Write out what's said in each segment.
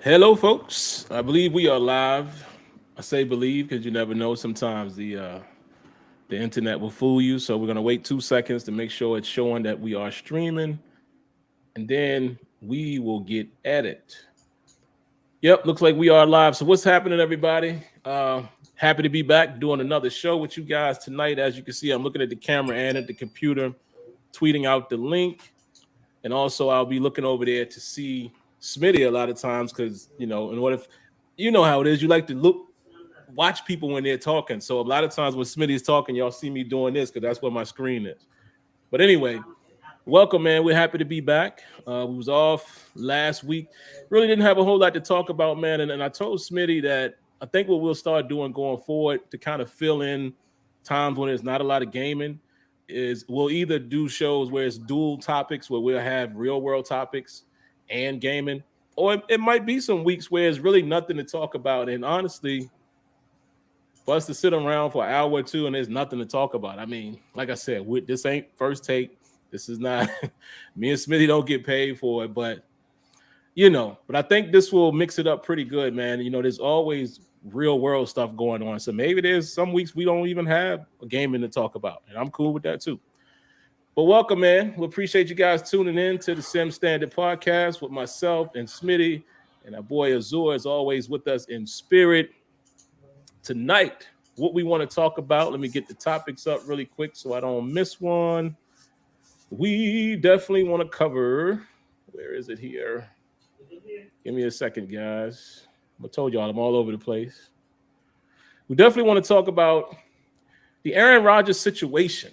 Hello, folks. I believe we are live. I say believe because you never know. Sometimes the internet will fool you. So we're gonna wait 2 seconds to make sure it's showing that we are streaming, and then we will get at it. Yep, looks like we are live. So what's happening, everybody? Happy to be back doing another show with you guys tonight. As you can see, I'm looking at the camera and at the computer, tweeting out the link, and also I'll be looking over there to see Smitty a lot of times because and what if you know how it is? You like to watch people when they're talking. So a lot of times when Smitty's talking, y'all see me doing this because that's what my screen is. But anyway, welcome, man. We're happy to be back. We was off last week. Really didn't have a whole lot to talk about, man. And I told Smitty that I think what we'll start doing going forward to kind of fill in times when there's not a lot of gaming is we'll either do shows where it's dual topics where we'll have real world topics and gaming, or it might be some weeks where there's really nothing to talk about. And honestly, for us to sit around for an hour or two and there's nothing to talk about. I mean, like I said, this ain't first take. This is not me and Smitty don't get paid for it, but but I think this will mix it up pretty good, man. There's always real world stuff going on. So maybe there's some weeks we don't even have a gaming to talk about, and I'm cool with that too. But welcome, man. We appreciate you guys tuning in to the Sim Standard Podcast with myself and Smitty, and our boy Azure is always with us in spirit. Tonight, what we want to talk about, let me get the topics up really quick so I don't miss one. We definitely want to cover, where is it here? Give me a second, guys. I told y'all I'm all over the place. We definitely want to talk about the Aaron Rodgers situation.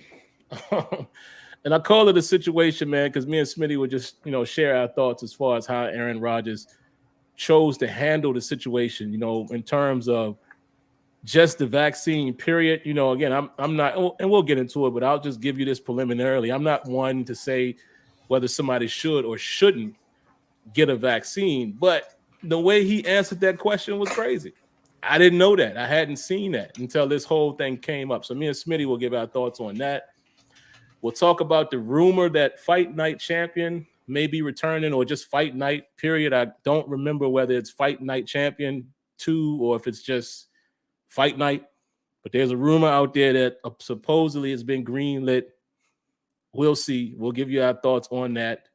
And I call it a situation, man, because me and Smitty would just, share our thoughts as far as how Aaron Rodgers chose to handle the situation, in terms of just the vaccine period. Again, I'm not, and we'll get into it, but I'll just give you this preliminarily. I'm not one to say whether somebody should or shouldn't get a vaccine, but the way he answered that question was crazy. I didn't know that. I hadn't seen that until this whole thing came up. So me and Smitty will give our thoughts on that. We'll talk about the rumor that Fight Night Champion may be returning, or just Fight Night, period. I don't remember whether it's Fight Night Champion 2 or if it's just Fight Night. But there's a rumor out there that supposedly has been greenlit. We'll see. We'll give you our thoughts on that.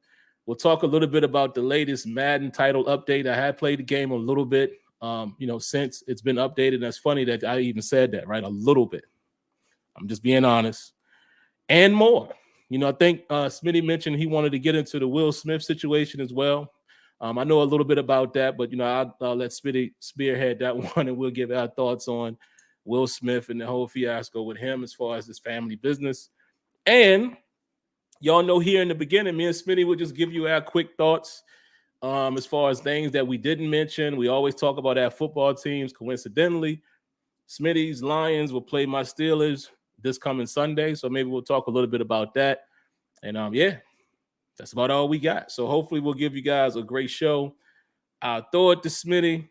We'll talk a little bit about the latest Madden title update. I have played the game a little bit, since it's been updated. That's funny that I even said that, right? A little bit. I'm just being honest. And more. I think Smitty mentioned he wanted to get into the Will Smith situation as well. I know a little bit about that, but I'll let Smitty spearhead that one, and we'll give our thoughts on Will Smith and the whole fiasco with him as far as his family business. And y'all know here in the beginning, me and Smitty will just give you our quick thoughts as far as things that we didn't mention. We always talk about our football teams. Coincidentally, Smitty's Lions will play my Steelers this coming Sunday, so maybe we'll talk a little bit about that. And that's about all we got. So hopefully we'll give you guys a great show. I'll throw it to Smitty.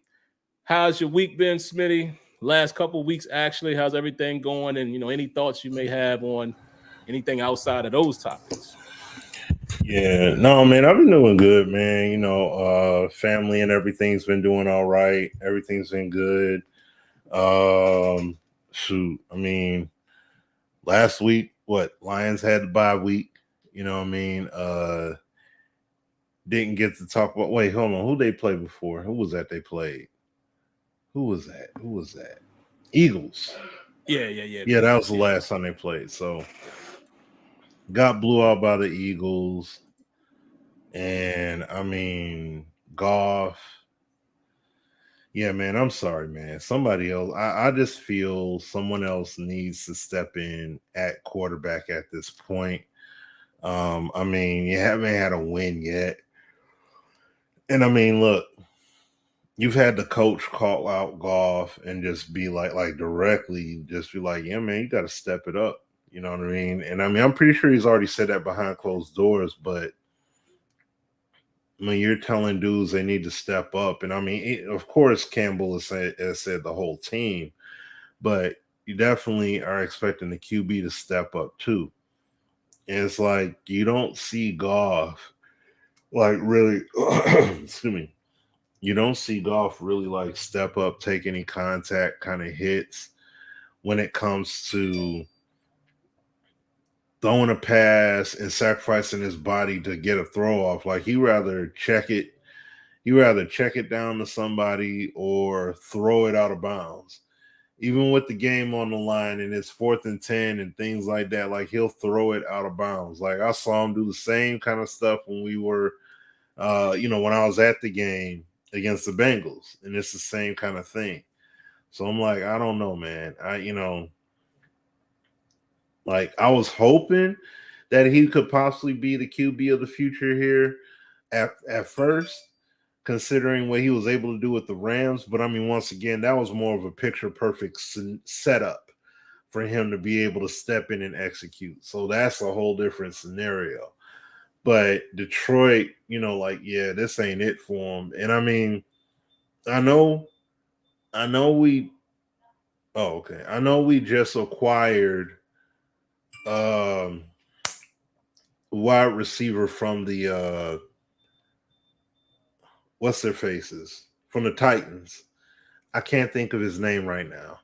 How's your week been, Smitty? Last couple of weeks, actually. How's everything going? And any thoughts you may have on anything outside of those topics? Yeah, no, man, I've been doing good, man. Family and everything's been doing all right. Everything's been good. Shoot, I mean, last week, Lions had the bye week. Didn't get to talk about. Wait, hold on. Who they played before? Who was that they played? Who was that? Eagles. Yeah. Yeah, that was the last time they played. So got blew out by the Eagles. And I mean, golf. Yeah, man, I'm sorry, man. Somebody else. I just feel someone else needs to step in at quarterback at this point. I mean, you haven't had a win yet. And I mean, look, you've had the coach call out golf and just be like directly, just be like, yeah, man, you got to step it up. You know what I mean? And I mean, I'm pretty sure he's already said that behind closed doors, but when you're telling dudes they need to step up, and I mean, of course, Campbell has said the whole team, but you definitely are expecting the QB to step up too. And it's like you don't see golf like really, excuse me, You don't see Goff really like step up, take any contact kind of hits when it comes to throwing a pass and sacrificing his body to get a throw off. Like he rather check it down to somebody or throw it out of bounds. Even with the game on the line and it's 4th and 10 and things like that, like he'll throw it out of bounds. Like I saw him do the same kind of stuff when we were, when I was at the game against the Bengals, and it's the same kind of thing. So I'm like, I don't know, man. Like I was hoping that he could possibly be the QB of the future here at first, considering what he was able to do with the Rams. But I mean, once again, that was more of a picture perfect setup for him to be able to step in and execute. So that's a whole different scenario. But Detroit, this ain't it for him. And I mean, I know we just acquired wide receiver from the what's their faces from the Titans. I can't think of his name right now.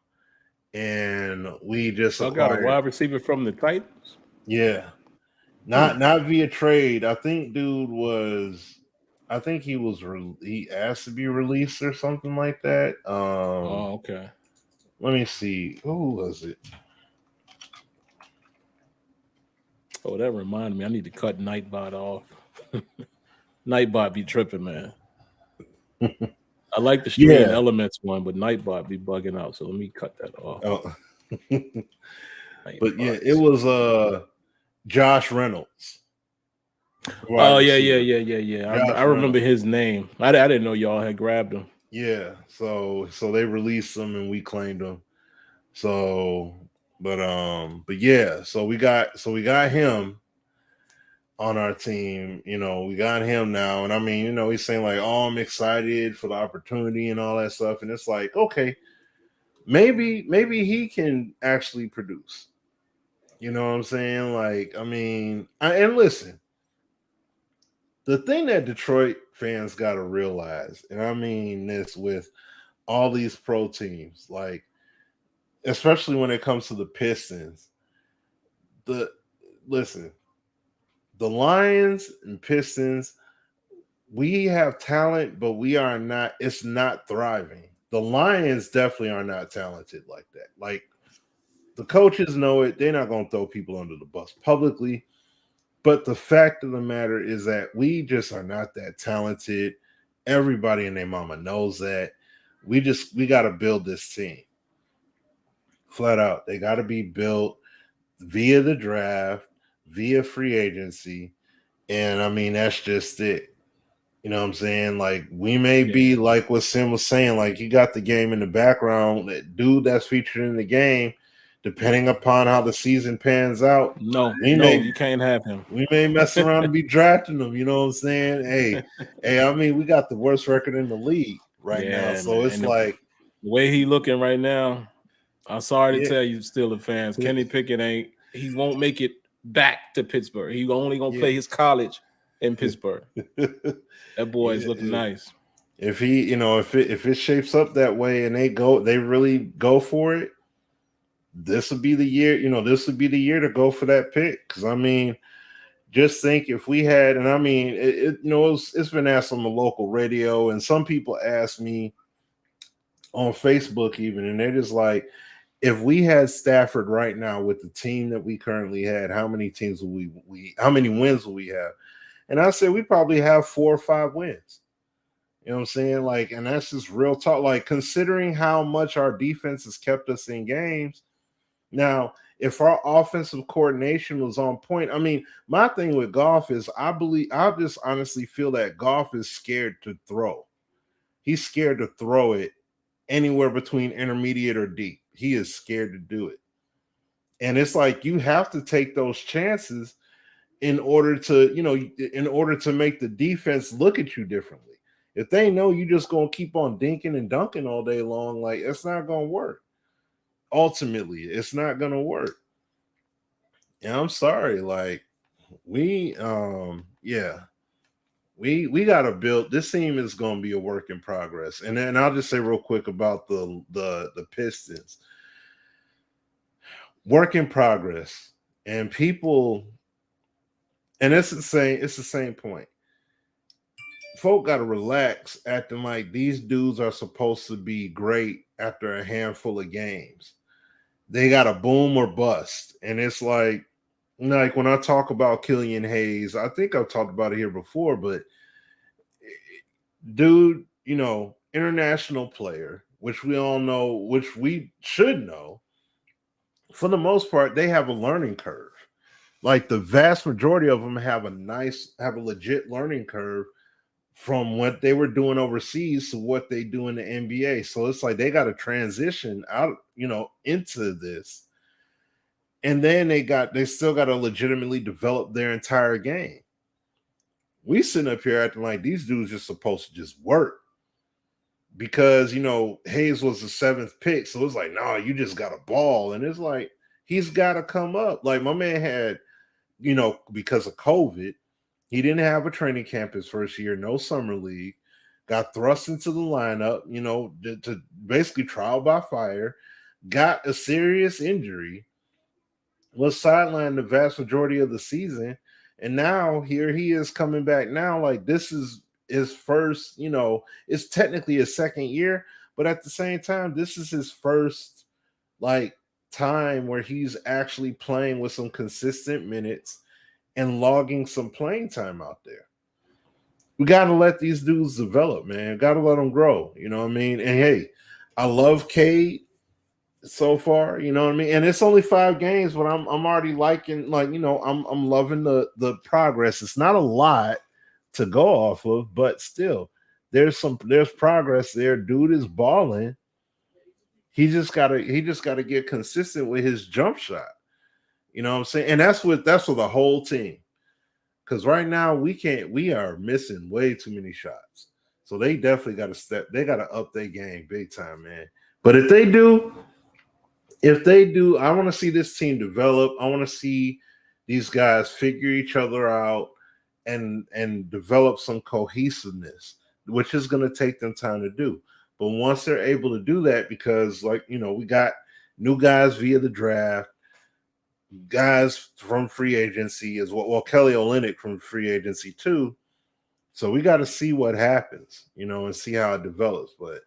And we just I got a wide receiver from the Titans. Yeah. Not via trade. I think he asked to be released or something like that. Okay. Let me see. Who was it? Oh, that reminded me. I need to cut Nightbot off. Nightbot be tripping, man. I like the stream elements one, but Nightbot be bugging out. So let me cut that off. Oh. But yeah, it was Josh Reynolds. Oh yeah. I remember his name. I didn't know y'all had grabbed him. Yeah, so they released him and we claimed him. So, but yeah, so we got him on our team. We got him now, and I mean, he's saying like, "Oh, I'm excited for the opportunity and all that stuff," and it's like, okay, maybe he can actually produce. You know what I'm saying? Like, I mean, and listen, the thing that Detroit fans got to realize, and I mean this with all these pro teams, like, especially when it comes to the Pistons, the Lions and Pistons, we have talent, but it's not thriving. The Lions definitely are not talented like that. Like, the coaches know it. They're not going to throw people under the bus publicly. But the fact of the matter is that we just are not that talented. Everybody and their mama knows that. We got to build this team. Flat out. They got to be built via the draft, via free agency. And I mean, that's just it. You know what I'm saying? Like, we may be like what Sim was saying, like, you got the game in the background, that dude that's featured in the game, depending upon how the season pans out. You can't have him. We may mess around and be drafting them. You know what I'm saying? Hey, I mean, we got the worst record in the league right now. So man. It's like the way he looking right now. I'm sorry to tell you, Steelers fans, Kenny Pickett he won't make it back to Pittsburgh. He only gonna play his college in Pittsburgh. That boy is looking nice. If he, if it shapes up that way and they really go for it, this would be the year. This would be the year to go for that pick. Because I mean, just think if we had, and I mean, it's been asked on the local radio, and some people ask me on Facebook even, and they're just like, if we had Stafford right now with the team that we currently had, how many wins will we have? And I said we probably have 4 or 5 wins. You know what I'm saying? Like, and that's just real talk. Like, considering how much our defense has kept us in games. Now, if our offensive coordination was on point, I mean, my thing with Goff is I just honestly feel that Goff is scared to throw. He's scared to throw it anywhere between intermediate or deep. He is scared to do it. And it's like you have to take those chances in order to make the defense look at you differently. If they know you just going to keep on dinking and dunking all day long, like, it's not going to work. Ultimately, it's not going to work. And I'm sorry, like, we We got to build. This team is going to be a work in progress. And then I'll just say real quick about the Pistons. Work in progress, and people, and it's the same point. Folk got to relax, acting like these dudes are supposed to be great after a handful of games. They got to boom or bust, and it's like when I talk about Killian Hayes, I think I've talked about it here before, but dude, international player, which we all know, which we should know, for the most part, they have a learning curve. Like the vast majority of them have a legit learning curve from what they were doing overseas to what they do in the NBA. So it's like they got to transition out, into this. And then they still got to legitimately develop their entire game. We sitting up here acting like these dudes just supposed to just work because Hayes was the 7th pick, so it's like, no, you just got a ball, and it's like he's got to come up. Like my man had, because of COVID, he didn't have a training camp his first year, no summer league, got thrust into the lineup, to basically trial by fire, got a serious injury, was sidelined the vast majority of the season. And now here he is coming back now. Like this is his first, it's technically his second year, but at the same time, this is his first like time where he's actually playing with some consistent minutes and logging some playing time out there. We got to let these dudes develop, man. Got to let them grow. You know what I mean? And hey, I love Cade so far, you know what I mean? And it's only 5 games, but I'm already liking, like, I'm loving the progress. It's not a lot to go off of, but still there's progress there. Dude is balling. He just gotta get consistent with his jump shot. You know what I'm saying? And that's for the whole team. Because right now we are missing way too many shots. So they definitely got to they got to up their game big time, man. But if they do, I want to see this team develop. I want to see these guys figure each other out and develop some cohesiveness, which is going to take them time to do. But once they're able to do that, because we got new guys via the draft, guys from free agency as well. Well, Kelly Olynyk from free agency too. So we got to see what happens, and see how it develops. But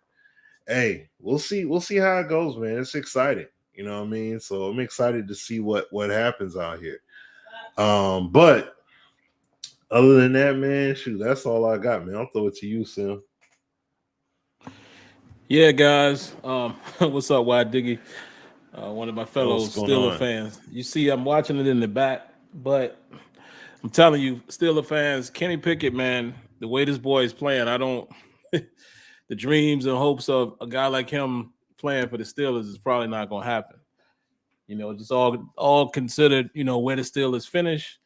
hey, we'll see. We'll see how it goes, man. It's exciting. You know what I mean? So I'm excited to see what happens out here. But other than that, man, shoot, that's all I got, man. I'll throw it to you, Sim. Yeah, guys. What's up, Wide Diggy? One of my fellow What's going Steeler on? fans. You see, I'm watching it in the back, but I'm telling you, Steeler fans, Kenny Pickett, man, the way this boy is playing, I don't. The dreams and hopes of a guy like him playing for the Steelers is probably not going to happen. Just all considered, where the Steelers finish.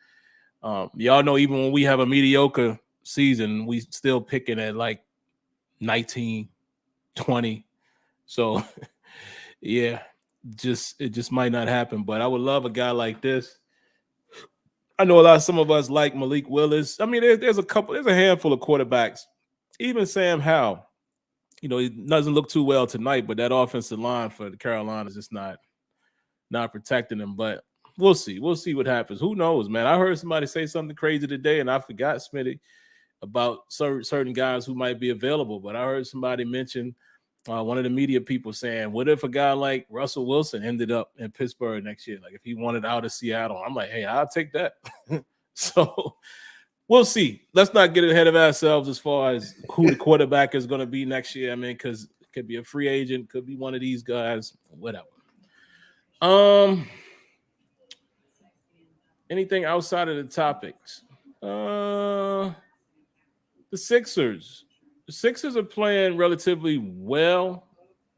Y'all know even when we have a mediocre season, we still picking at like 19, 20. So yeah, it just might not happen. But I would love a guy like this. I know some of us like Malik Willis. I mean, there's a handful of quarterbacks. Even Sam Howell, he doesn't look too well tonight, but that offensive line for the Carolinas is not protecting him. But we'll see. We'll see what happens. Who knows, man? I heard somebody say something crazy today, and I forgot, Smitty, about certain guys who might be available. But I heard somebody mention one of the media people saying, what if a guy like Russell Wilson ended up in Pittsburgh next year? Like if he wanted out of Seattle. I'm like, hey, I'll take that. So we'll see. Let's not get ahead of ourselves as far as who the quarterback is going to be next year. I mean, because it could be a free agent, could be one of these guys, whatever. Anything outside of the topics? The Sixers. The Sixers are playing relatively well.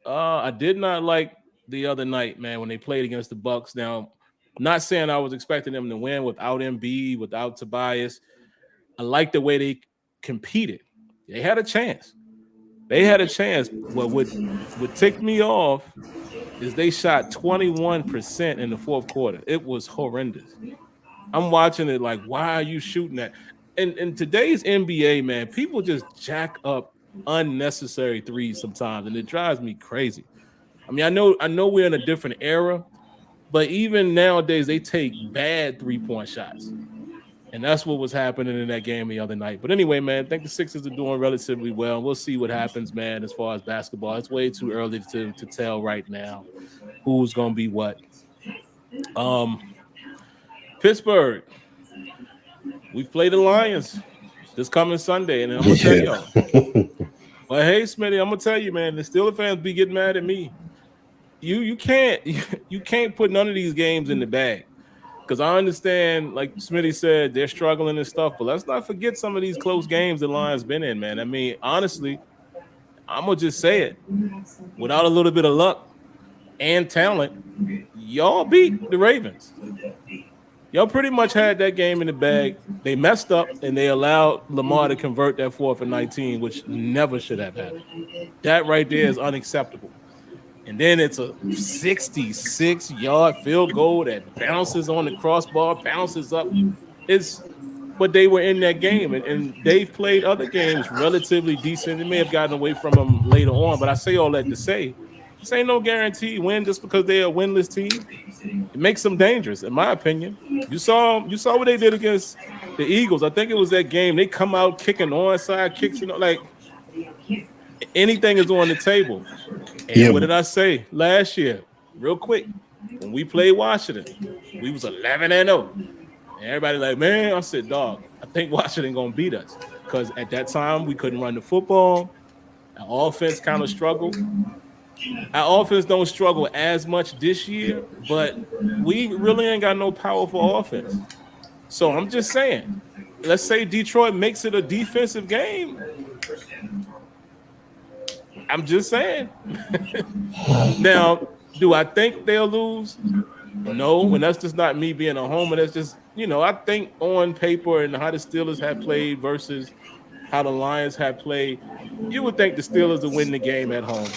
I did not like the other night, man, when they played against the Bucks. Now, not saying I was expecting them to win without Embiid, without Tobias. I like the way they competed. They had a chance. What would tick me off is they shot 21% in the fourth quarter. It was horrendous. I'm watching it like, why are you shooting that? in today's NBA, man, people just jack up unnecessary threes sometimes, and it drives me crazy. I mean, I know we're in a different era, but even nowadays they take bad 3-point shots. And that's what was happening in that game the other night. But anyway, man, I think the Sixers are doing relatively well. We'll see what happens, man, as far as basketball. It's way too early to tell right now who's gonna be what. Um, Pittsburgh, we play the Lions this coming Sunday, and I'm gonna tell y'all. But hey, Smitty, I'm gonna tell you, man, the Steelers fans be getting mad at me. You can't you can't put none of these games in the bag. Because I understand, like Smitty said, they're struggling and stuff, but let's not forget some of these close games the Lions been in, man. I mean, honestly, I'm gonna just say it. Without a little bit of luck and talent, y'all beat the Ravens. Y'all pretty much had that game in the bag. They messed up and they allowed Lamar to convert that 4th and 19, which never should have happened. That right there is unacceptable. And then it's a 66-yard field goal that bounces on the crossbar, bounces up. But they were in that game, and they've played other games relatively decent. They may have gotten away from them later on, but I say all that to say this ain't no guarantee win just because they're a winless team. It makes them dangerous, in my opinion. You saw what they did against the Eagles. I think it was that game. They come out kicking onside kicks, like anything is on the table. And what did I say last year? Real quick, when we played Washington, we was 11-0. And everybody like, man, I said, dog, I think Washington gonna beat us because at that time we couldn't run the football. Our offense kind of struggled. Our offense don't struggle as much this year, but we really ain't got no powerful offense. So I'm just saying, let's say Detroit makes it a defensive game. I'm just saying. Now, do I think they'll lose? No, and that's just not me being a homer. That's just, I think on paper and how the Steelers have played versus how the Lions have played, you would think the Steelers will win the game at home.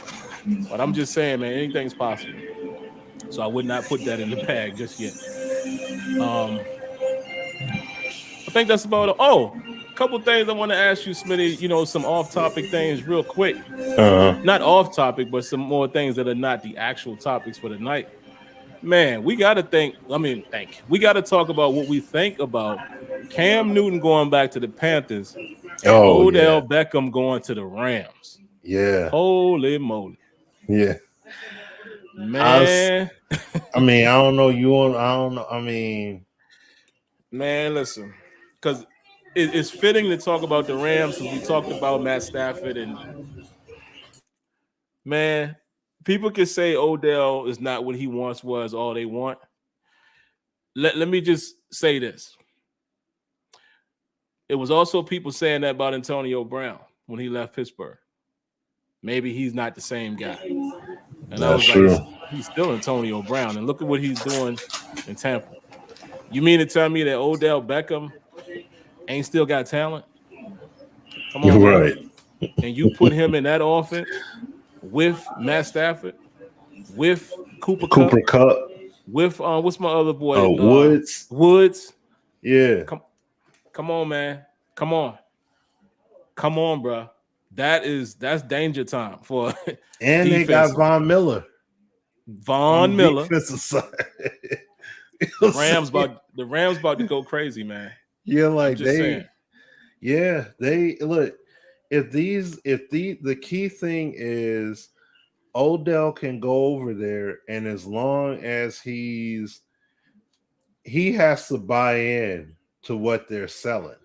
But I'm just saying, man, anything's possible. So I would not put that in the bag just yet. I think that's about it. Oh, a couple things I want to ask you, Smitty, some off-topic things real quick. Not off-topic, but some more things that are not the actual topics for the night. Man, we got to we got to talk about what we think about Cam Newton going back to the Panthers and Odell Beckham going to the Rams. Yeah. Holy moly. Yeah. Man. I mean, I don't know. I don't know. I mean, man, listen, because it's fitting to talk about the Rams since we talked about Matt Stafford. And man, people can say Odell is not what he once was all they want. Let me just say this. It was also people saying that about Antonio Brown when he left Pittsburgh. Maybe he's not the same guy. And I was true. Like, he's still Antonio Brown. And look at what he's doing in Tampa. You mean to tell me that Odell Beckham ain't still got talent? Come on, right? Man. And you put him in that offense with Matt Stafford, with Cooper Kupp, with what's my other boy? Woods. Woods. Yeah. Come on, man. Come on, bro. That's danger time for. And they got Von Miller. Defensive side. The Rams about to go crazy, man. Yeah, like they look. If the key thing is Odell can go over there, and as long as he has to buy in to what they're selling.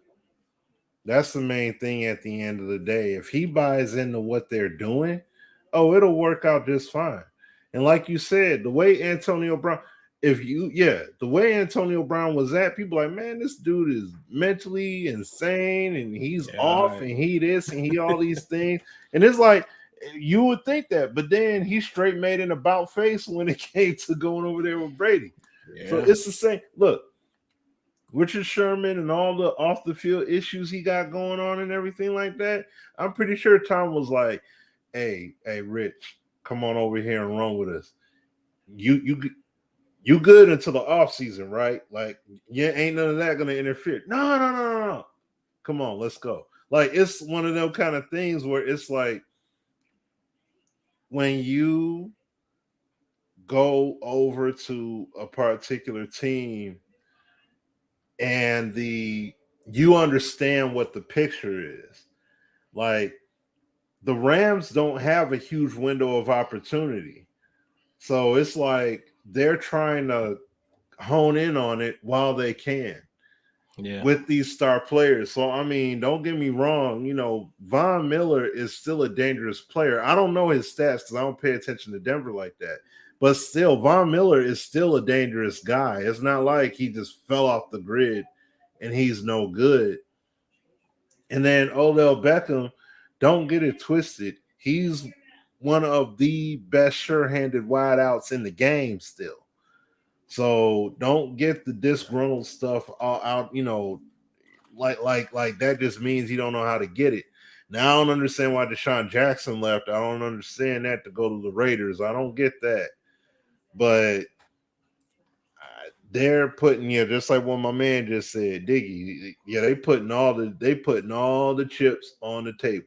That's the main thing at the end of the day. If he buys into what they're doing, it'll work out just fine. And like you said, the way Antonio Brown, the way Antonio Brown was at, people are like, man, this dude is mentally insane and he's off and he this and he all these things. And it's like, you would think that, but then he straight made an about face when it came to going over there with Brady. Yeah. So it's the same. Look, Richard Sherman and all the off the field issues he got going on and everything like that. I'm pretty sure Tom was like, hey, Rich, come on over here and run with us. You good until the off season, right? Like, ain't none of that gonna interfere. No. Come on, let's go. Like, it's one of those kind of things where it's like when you go over to a particular team and you understand what the picture is. Like, the Rams don't have a huge window of opportunity. So it's like they're trying to hone in on it while they can. Yeah. With these star players. So, I mean, don't get me wrong. Von Miller is still a dangerous player. I don't know his stats because I don't pay attention to Denver like that. But still, Von Miller is still a dangerous guy. It's not like he just fell off the grid and he's no good. And then Odell Beckham, don't get it twisted. He's one of the best sure-handed wideouts in the game still. So don't get the disgruntled stuff all out, like that just means he don't know how to get it. Now I don't understand why Deshaun Jackson left. I don't understand that to go to the Raiders. I don't get that. But they're putting, just like what my man just said, Diggy. Yeah, they putting all the chips on the table.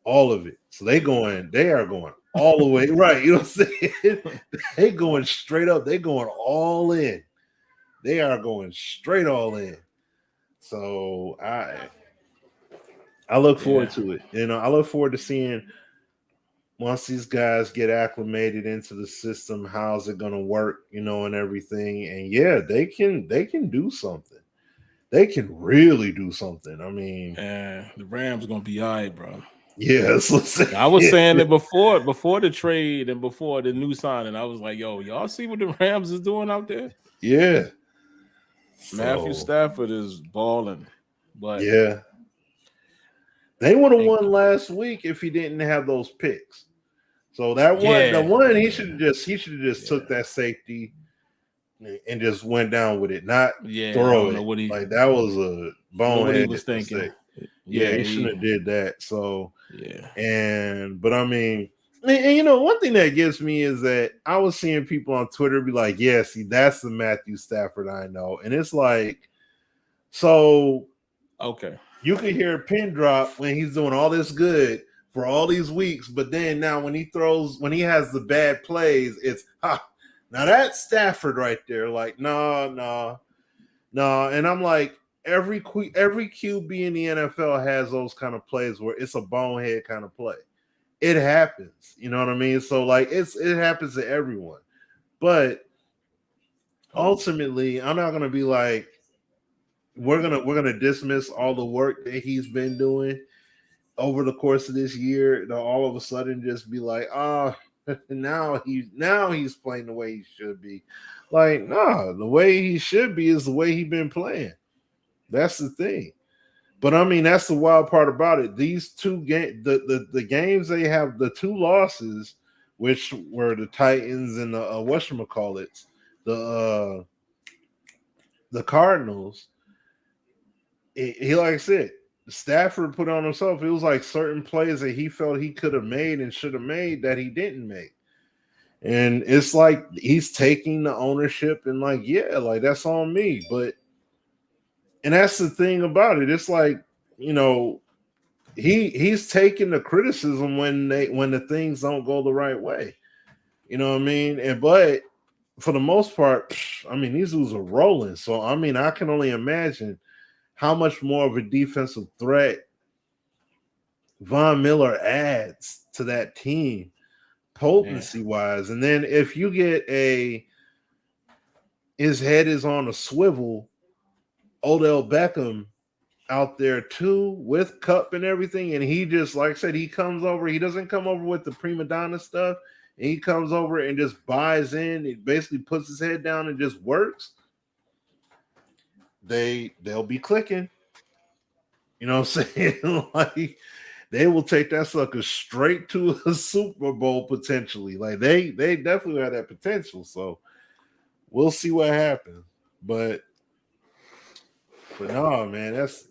All of it. So they are going all the way. Right. You know what I'm saying? They going straight up. They going all in. They are going straight all in. So I look forward to it. I look forward to seeing once these guys get acclimated into the system, how's it gonna work, and everything. And yeah, they can do something. They can really do something. I mean, the Rams gonna be all right, bro. Yes, I was saying it before the trade and before the new signing. I was like, yo, y'all see what the Rams is doing out there? Yeah. Matthew Stafford is balling. But yeah. They would have won last week if he didn't have those picks. So that one, he should have just took that safety and just went down with it, not throw it. Like, that was a bonehead. What he was thinking. Mistake. Yeah, he shouldn't have did that. So but I mean, and one thing that gets me is that I was seeing people on Twitter be like, "Yeah, see, that's the Matthew Stafford I know," and it's like, so okay, you can hear a pin drop when he's doing all this good for all these weeks, but then now when he has the bad plays, it's now that's Stafford right there. Like, no, and I'm like, every QB in the NFL has those kind of plays where it's a bonehead kind of play. It happens, you know what I mean? So, like, it happens to everyone, but ultimately, I'm not gonna be like, we're gonna dismiss all the work that he's been doing over the course of this year. To all of a sudden just be like, now he's playing the way he should be. Like, no, the way he should be is the way he's been playing. That's the thing. But I mean, that's the wild part about it. These two games, the games they have, the two losses, which were the Titans and the whatchamacallits, the Cardinals. He, like I said, Stafford put on himself. It was like certain plays that he felt he could have made and should have made that he didn't make. And it's like he's taking the ownership and like, yeah, like, that's on me. And that's the thing about it. It's like, he's taking the criticism when the things don't go the right way. You know what I mean? But for the most part, I mean, these dudes are rolling. So, I mean, I can only imagine how much more of a defensive threat Von Miller adds to that team potency-wise. And then if you get his head is on a swivel, Odell Beckham out there too with Cup and everything, and he just, like I said, he comes over. He doesn't come over with the prima donna stuff. And he comes over and just buys in. He basically puts his head down and just works. They'll be clicking. You know what I'm saying? Like, they will take that sucker straight to a Super Bowl potentially. Like, they definitely have that potential. So we'll see what happens. But no, man, that's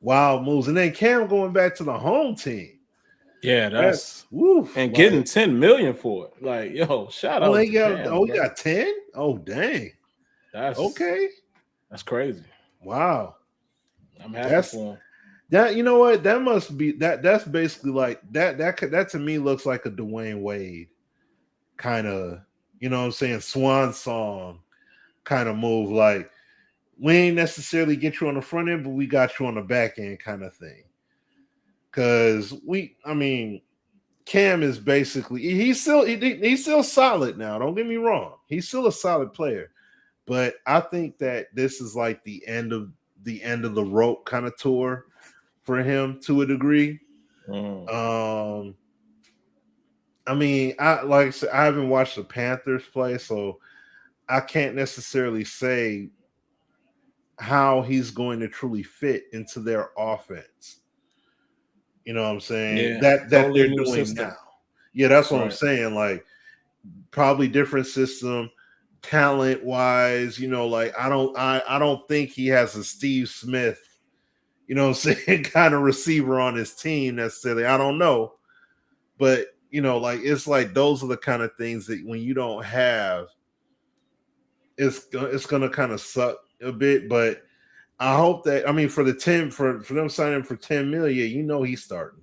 wild moves. And then Cam going back to the home team. Yeah, that's woof. And getting $10 million for it. Like, yo, shout out to Cam. He got 10? Oh, dang. That's okay. That's crazy. Wow. I'm happy for him. That, you know what? That must be that's basically like that to me looks like a Dwayne Wade kind of, you know what I'm saying, swan song kind of move. Like, we ain't necessarily get you on the front end, but we got you on the back end kind of thing. Cause Cam is basically he's still solid now. Don't get me wrong. He's still a solid player. But I think that this is like the end of the rope kind of tour for him to a degree. I like I said, I haven't watched the Panthers play, so I can't necessarily say how he's going to truly fit into their offense. You know what I'm saying? Yeah, That totally they're new doing system. now. Yeah, that's what I'm Right. saying. Like, probably different system, talent wise. You know, like I don't think he has a Steve Smith, you know what I'm saying, kind of receiver on his team necessarily. I don't know. But, you know, like, it's like those are the kind of things that when you don't have, it's going to kind of suck a bit. But I hope that, for them signing for 10 million, you know, he's starting.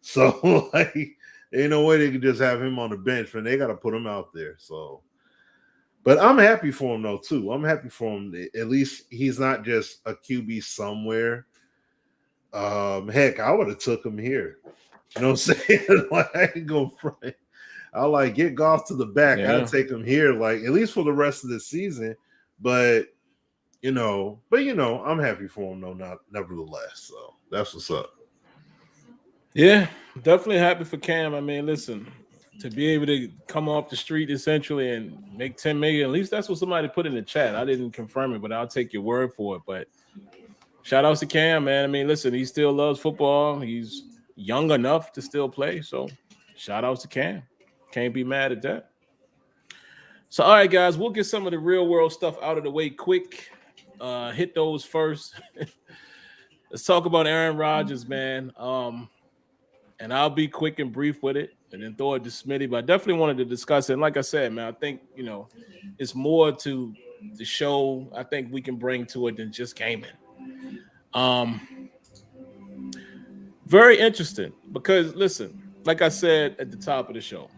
So, like, ain't no way they could just have him on the bench, and they got to put him out there. So, but I'm happy for him though too. I'm happy for him. At least he's not just a QB somewhere. Heck, I would have took him here. You know what I'm saying? Like, I ain't go front. I'll like get Goff to the back. Yeah. I'd take him here, like, at least for the rest of the season. But I'm happy for him though, nevertheless. So that's what's up. Yeah, definitely happy for Cam. I mean, listen, to be able to come off the street essentially and make 10 million, at least that's what somebody put in the chat. I didn't confirm it, but I'll take your word for it. But shout outs to Cam, man. I mean, listen, he still loves football. He's young enough to still play. So shout outs to Cam. Can't be mad at that. So, all right, guys, we'll get some of the real world stuff out of the way quick. Hit those first. Let's talk about Aaron Rodgers, man. And I'll be quick and brief with it and then throw it to Smitty. But I definitely wanted to discuss it. And like I said, man, I think, it's more to the show I think we can bring to it than just gaming. Very interesting because, listen, like I said at the top of the show,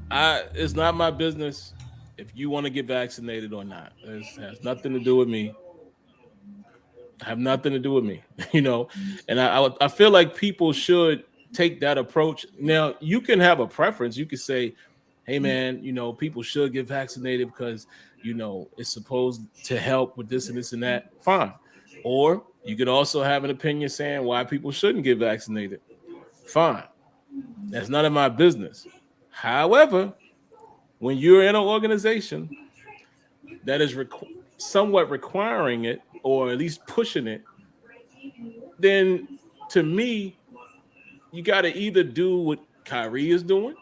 it's not my business if you want to get vaccinated or not. It has nothing to do with me. Have nothing to do with me, and I feel like people should take that approach. Now, you can have a preference. You could say, hey man, people should get vaccinated because it's supposed to help with this and this and that. Fine. Or you could also have an opinion saying why people shouldn't get vaccinated. Fine. That's none of my business. However, when you're in an organization that is somewhat requiring it, or at least pushing it, then to me, you got to either do what Kyrie is doing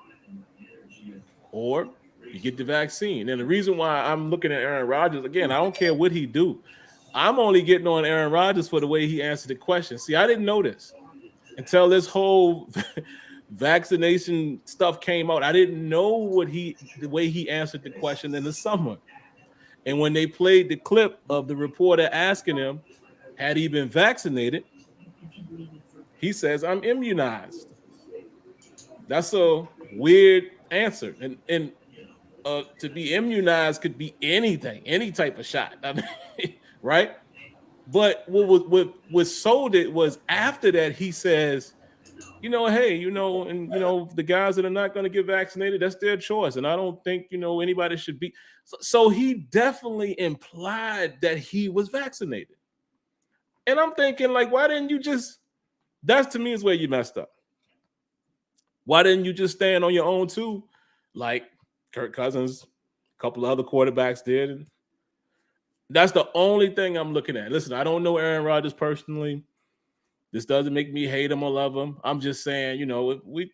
or you get the vaccine. And the reason why I'm looking at Aaron Rodgers, again, I don't care what he do. I'm only getting on Aaron Rodgers for the way he answered the question. See, I didn't know this until this whole vaccination stuff came out. I didn't know the way he answered the question in the summer. And when they played the clip of the reporter asking him, had he been vaccinated, he says, I'm immunized. That's a weird answer. And to be immunized could be anything, any type of shot. I mean, right? But what sold it was after that, he says, hey, the guys that are not going to get vaccinated, that's their choice. And I don't think, anybody should be. So he definitely implied that he was vaccinated. And I'm thinking, like, why didn't you just, that to me is where you messed up. Why didn't you just stand on your own too? Like Kirk Cousins, a couple of other quarterbacks did. And that's the only thing I'm looking at. Listen, I don't know Aaron Rodgers personally. This doesn't make me hate him or love him. I'm just saying, we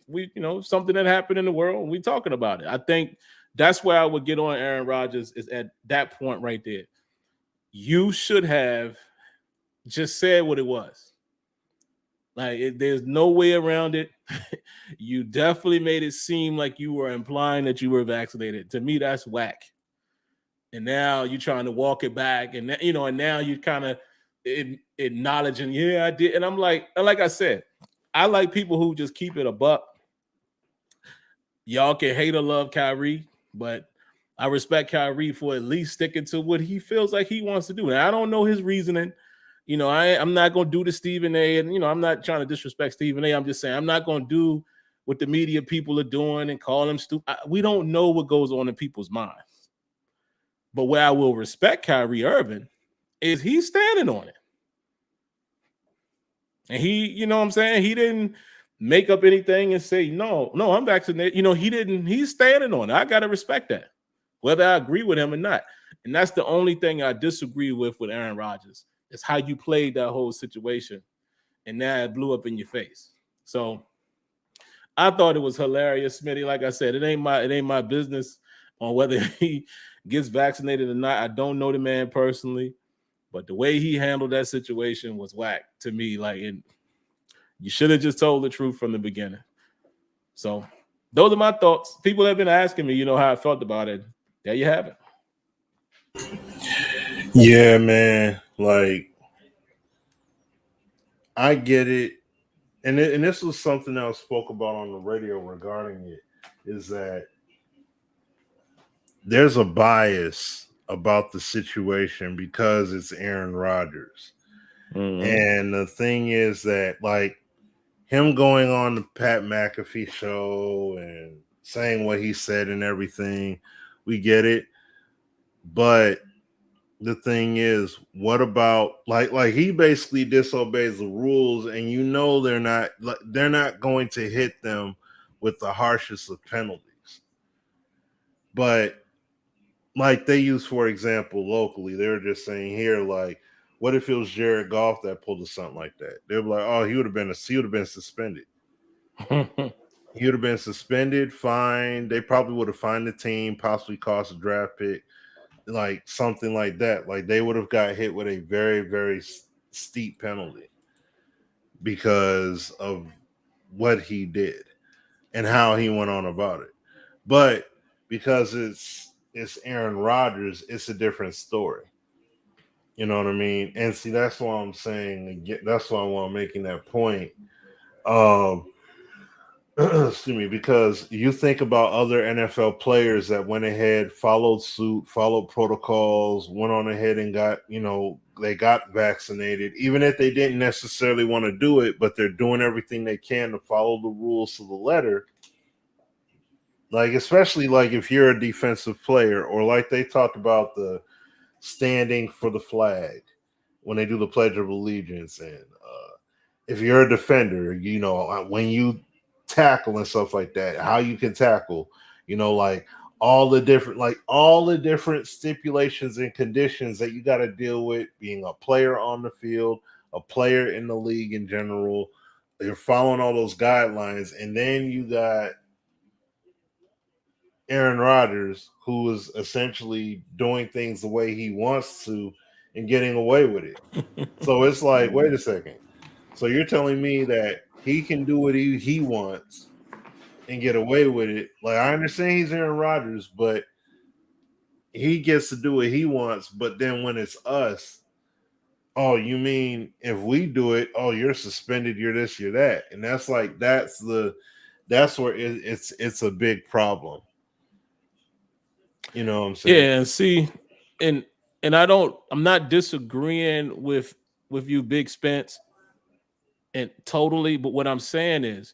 something that happened in the world, we talking about it. I think that's where I would get on Aaron Rodgers, is at that point right there. You should have just said what it was. Like, there's no way around it. You definitely made it seem like you were implying that you were vaccinated. To me, that's whack. And now you're trying to walk it back, and and now you kind of acknowledging, yeah, I did. And I'm like I said, I like people who just keep it a buck. Y'all can hate or love Kyrie, but I respect Kyrie for at least sticking to what he feels like he wants to do. And I don't know his reasoning. I'm not going to do the Stephen A. And, I'm not trying to disrespect Stephen A. I'm just saying I'm not going to do what the media people are doing and call them stupid. We don't know what goes on in people's minds. But where I will respect Kyrie Irving is he's standing on it. And he, you know what I'm saying? He didn't make up anything and say, no, I'm vaccinated. He's standing on it. I got to respect that, whether I agree with him or not. And that's the only thing I disagree with Aaron Rodgers. Is how you played that whole situation. And now it blew up in your face. So I thought it was hilarious, Smitty. Like I said, it ain't my business on whether he gets vaccinated or not. I don't know the man personally. But the way he handled that situation was whack to me. Like, you should have just told the truth from the beginning. So those are my thoughts. People have been asking me, how I felt about it. There you have it. Yeah, man. Like, I get it. And this was something I spoke about on the radio regarding it, is that there's a bias about the situation because it's Aaron Rodgers. Mm-hmm. And the thing is that, like, him going on the Pat McAfee show and saying what he said and everything, we get it. But the thing is, what about like he basically disobeys the rules, and they're not going to hit them with the harshest of penalties. But like they use, for example, locally, they're just saying here, like, what if it was Jared Goff that pulled a something like that? They're like, oh, he would have been suspended. He would have been suspended, fined. They probably would have fined the team, possibly cost a draft pick, like something like that. Like they would have got hit with a very, very steep penalty because of what he did and how he went on about it. But because it's Aaron Rodgers, it's a different story. You know what I mean? And see, that's why I'm saying, that's why I'm making that point. Excuse me, because you think about other NFL players that went ahead, followed suit, followed protocols, went on ahead and got, they got vaccinated, even if they didn't necessarily want to do it, but they're doing everything they can to follow the rules to the letter. Like, especially like if you're a defensive player, or like they talked about the standing for the flag when they do the Pledge of Allegiance, and if you're a defender, when you tackle and stuff like that, how you can tackle, like all the different stipulations and conditions that you got to deal with being a player on the field, a player in the league in general. You're following all those guidelines, and then you got Aaron Rodgers, who is essentially doing things the way he wants to and getting away with it. So it's like, wait a second. So you're telling me that he can do what he wants and get away with it? Like, I understand he's Aaron Rodgers, but he gets to do what he wants. But then when it's us, oh, you mean if we do it, oh, you're suspended, you're this, you're that. And that's where it's a big problem. You know what I'm saying? Yeah, and see, and I'm not disagreeing with you, Big Spence, and totally, but what I'm saying is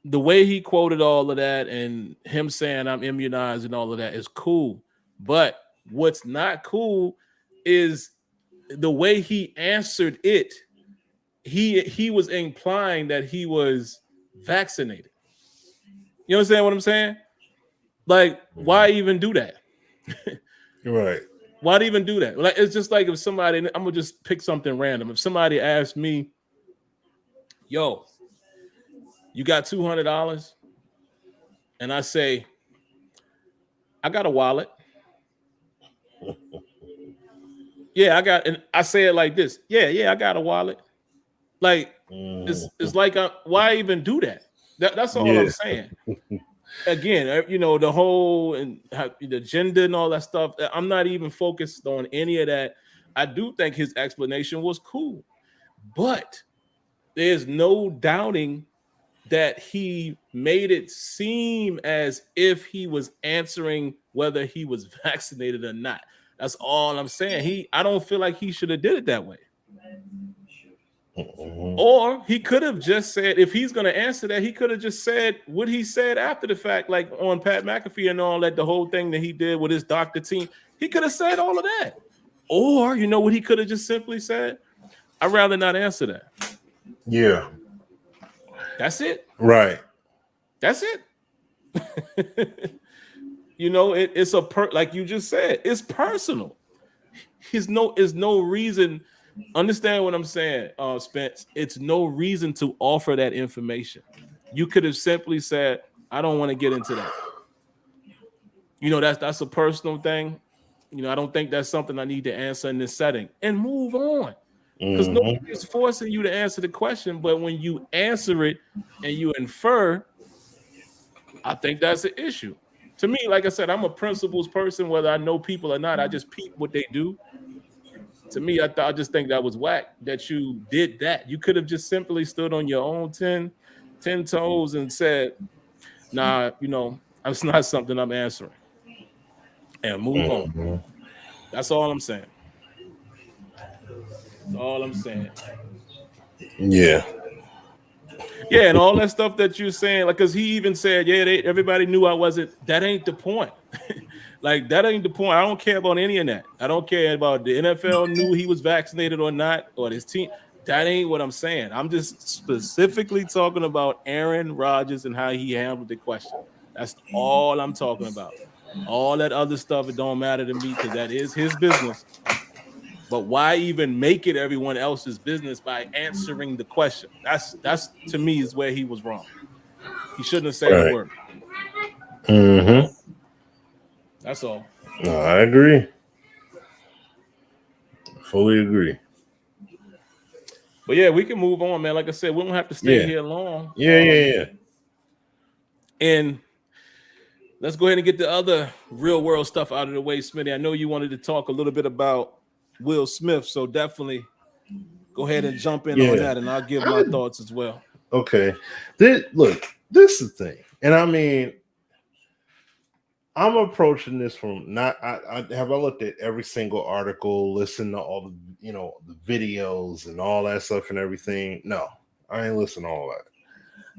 the way he quoted all of that and him saying I'm immunized and all of that is cool. But what's not cool is the way he answered it. He was implying that he was vaccinated. You understand what I'm saying? Like, why even do that? Right. Why even do that? Like, it's just like if somebody, I'm gonna just pick something random. If somebody asked me, yo, you got $200? And I say, I got a wallet. Yeah, and I say it like this. Yeah, I got a wallet. Like, it's like, why even do that? That's all I'm saying. Again, the whole and the gender and all that stuff. I'm not even focused on any of that. I do think his explanation was cool, but there's no doubting that he made it seem as if he was answering whether he was vaccinated or not. That's all I'm saying. I don't feel like he should have did it that way. Or he could have just said, if he's going to answer that, he could have just said what he said after the fact, like on Pat McAfee and all that, the whole thing that he did with his doctor team. He could have said all of that. Or, you know what he could have just simply said? I'd rather not answer that. Yeah. That's it. Right. That's it. You know, it's like you just said, it's personal. There's no reason. Understand what I'm saying, Spence? It's no reason to offer that information. You could have simply said, I don't want to get into that. You know, that's a personal thing. You know, I don't think that's something I need to answer in this setting, and move on. Because nobody's forcing you to answer the question, but when you answer it and you infer, I think that's an issue. To me, like I said, I'm a principles person, whether I know people or not. I just peep what they do. To me, I just think that was whack that you did that. You could have just simply stood on your own 10 toes and said, nah, you know, that's not something I'm answering. And move on. That's all I'm saying. That's all I'm saying. Yeah. Yeah, and all that stuff that you're saying, like, because he even said, yeah, everybody knew I wasn't. That ain't the point. Like, that ain't the point. I don't care about any of that. I don't care about the NFL knew he was vaccinated or not, or his team. That ain't what I'm saying. I'm just specifically talking about Aaron Rodgers and how he handled the question. That's all I'm talking about. All that other stuff, it don't matter to me because that is his business. But why even make it everyone else's business by answering the question? That's to me is where he was wrong. He shouldn't have said a word. That's all. No, I agree. Fully agree. But yeah, we can move on, man. Like I said, we don't have to stay here long. Yeah. And let's go ahead and get the other real world stuff out of the way, Smitty. I know you wanted to talk a little bit about Will Smith, so definitely go ahead and jump in on that, and I'll give my thoughts as well. Okay. This is the thing. And I mean, I'm approaching this from I looked at every single article, listened to all the, you know, the videos and all that stuff and everything. No, I ain't listening to all that.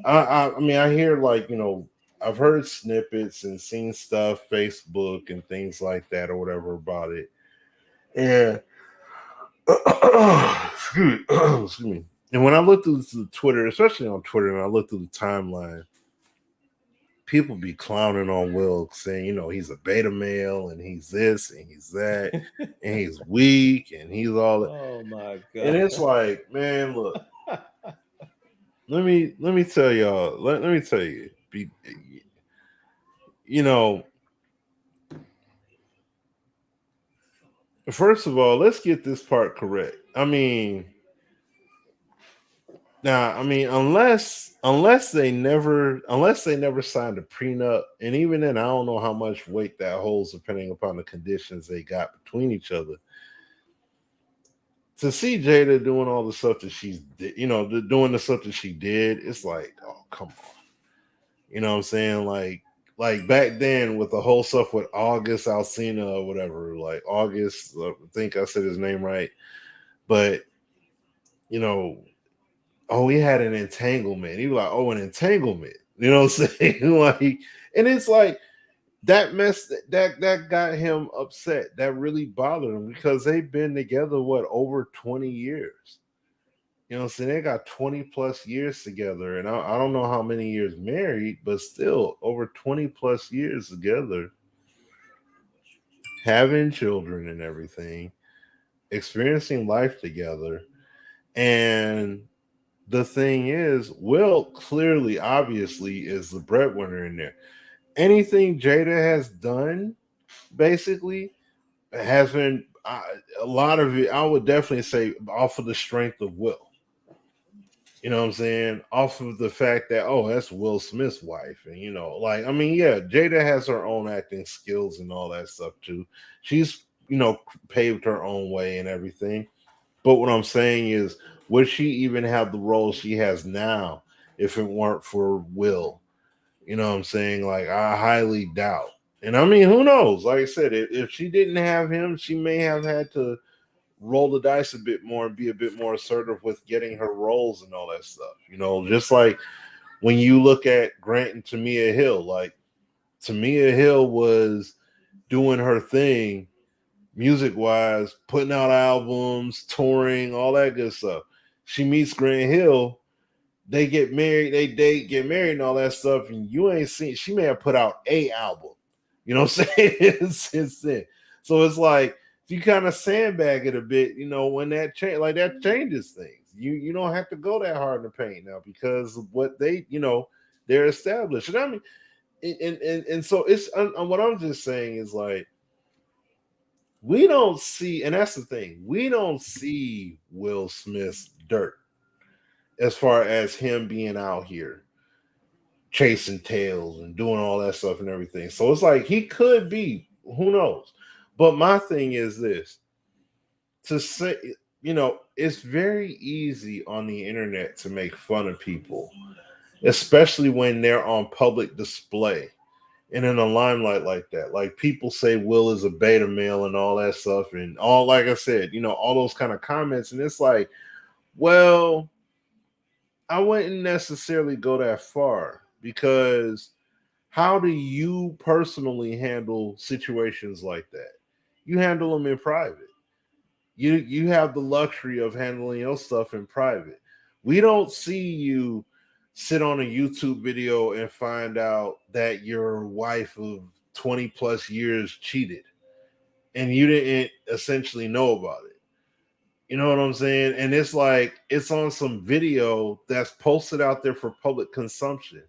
I mean, I hear, like, you know, I've heard snippets and seen stuff, Facebook and things like that or whatever about it. And excuse me. And when I look through Twitter, especially on Twitter, and I look through the timeline, people be clowning on Will, saying, you know, he's a beta male and he's this and he's that and he's weak and he's all that. Oh my God. And it's like, man, look, let me tell y'all, let me tell you, you know, first of all, let's get this part correct. I mean, now, I mean, unless they never signed a prenup, and even then, I don't know how much weight that holds depending upon the conditions they got between each other. To see Jada doing all the stuff that she's, you know, doing the stuff that she did, it's like, oh, come on. You know what I'm saying? Like back then with the whole stuff with August Alsina or whatever, like August, I think I said his name right, but, you know, oh, he had an entanglement. He was like, oh, an entanglement. You know what I'm saying? Like, and it's like that got him upset. That really bothered him because they've been together, over 20 years. You know what I'm saying? They got 20 plus years together. And I don't know how many years married, but still over 20 plus years together, having children and everything, experiencing life together. And the thing is, Will clearly, obviously, is the breadwinner in there. Anything Jada has done, basically, has been a lot of it, I would definitely say, off of the strength of Will. You know what I'm saying? Off of the fact that, oh, that's Will Smith's wife. And, you know, like, I mean, yeah, Jada has her own acting skills and all that stuff, too. She's paved her own way and everything. But what I'm saying is, would she even have the role she has now if it weren't for Will? You know what I'm saying? Like, I highly doubt. And I mean, who knows? Like I said, if she didn't have him, she may have had to roll the dice a bit more and be a bit more assertive with getting her roles and all that stuff. Just like when you look at Grant and Tamia Hill, like Tamia Hill was doing her thing music wise, putting out albums, touring, all that good stuff. She meets Grant Hill, they get married, they date, get married, and all that stuff. And you ain't seen, she may have put out a album, you know what I'm saying? Since then. So it's like, if you kind of sandbag it a bit, when that change, like that changes things. You don't have to go that hard in the paint now because of what they're established. And I mean, and so it's what I'm just saying is like, we don't see, and that's the thing, we don't see Will Smith's dirt as far as him being out here chasing tails and doing all that stuff and everything. So it's like he could be, who knows? But my thing is this, to say, it's very easy on the internet to make fun of people, especially when they're on public display and in a limelight like that. Like, people say Will is a beta male and all that stuff, and all, like I said, all those kind of comments. And it's like, well, I wouldn't necessarily go that far, because how do you personally handle situations like that? You handle them in private. You have the luxury of handling your stuff in private. We don't see you sit on a YouTube video and find out that your wife of 20 plus years cheated and you didn't essentially know about it. You know what I'm saying? And it's like, it's on some video that's posted out there for public consumption.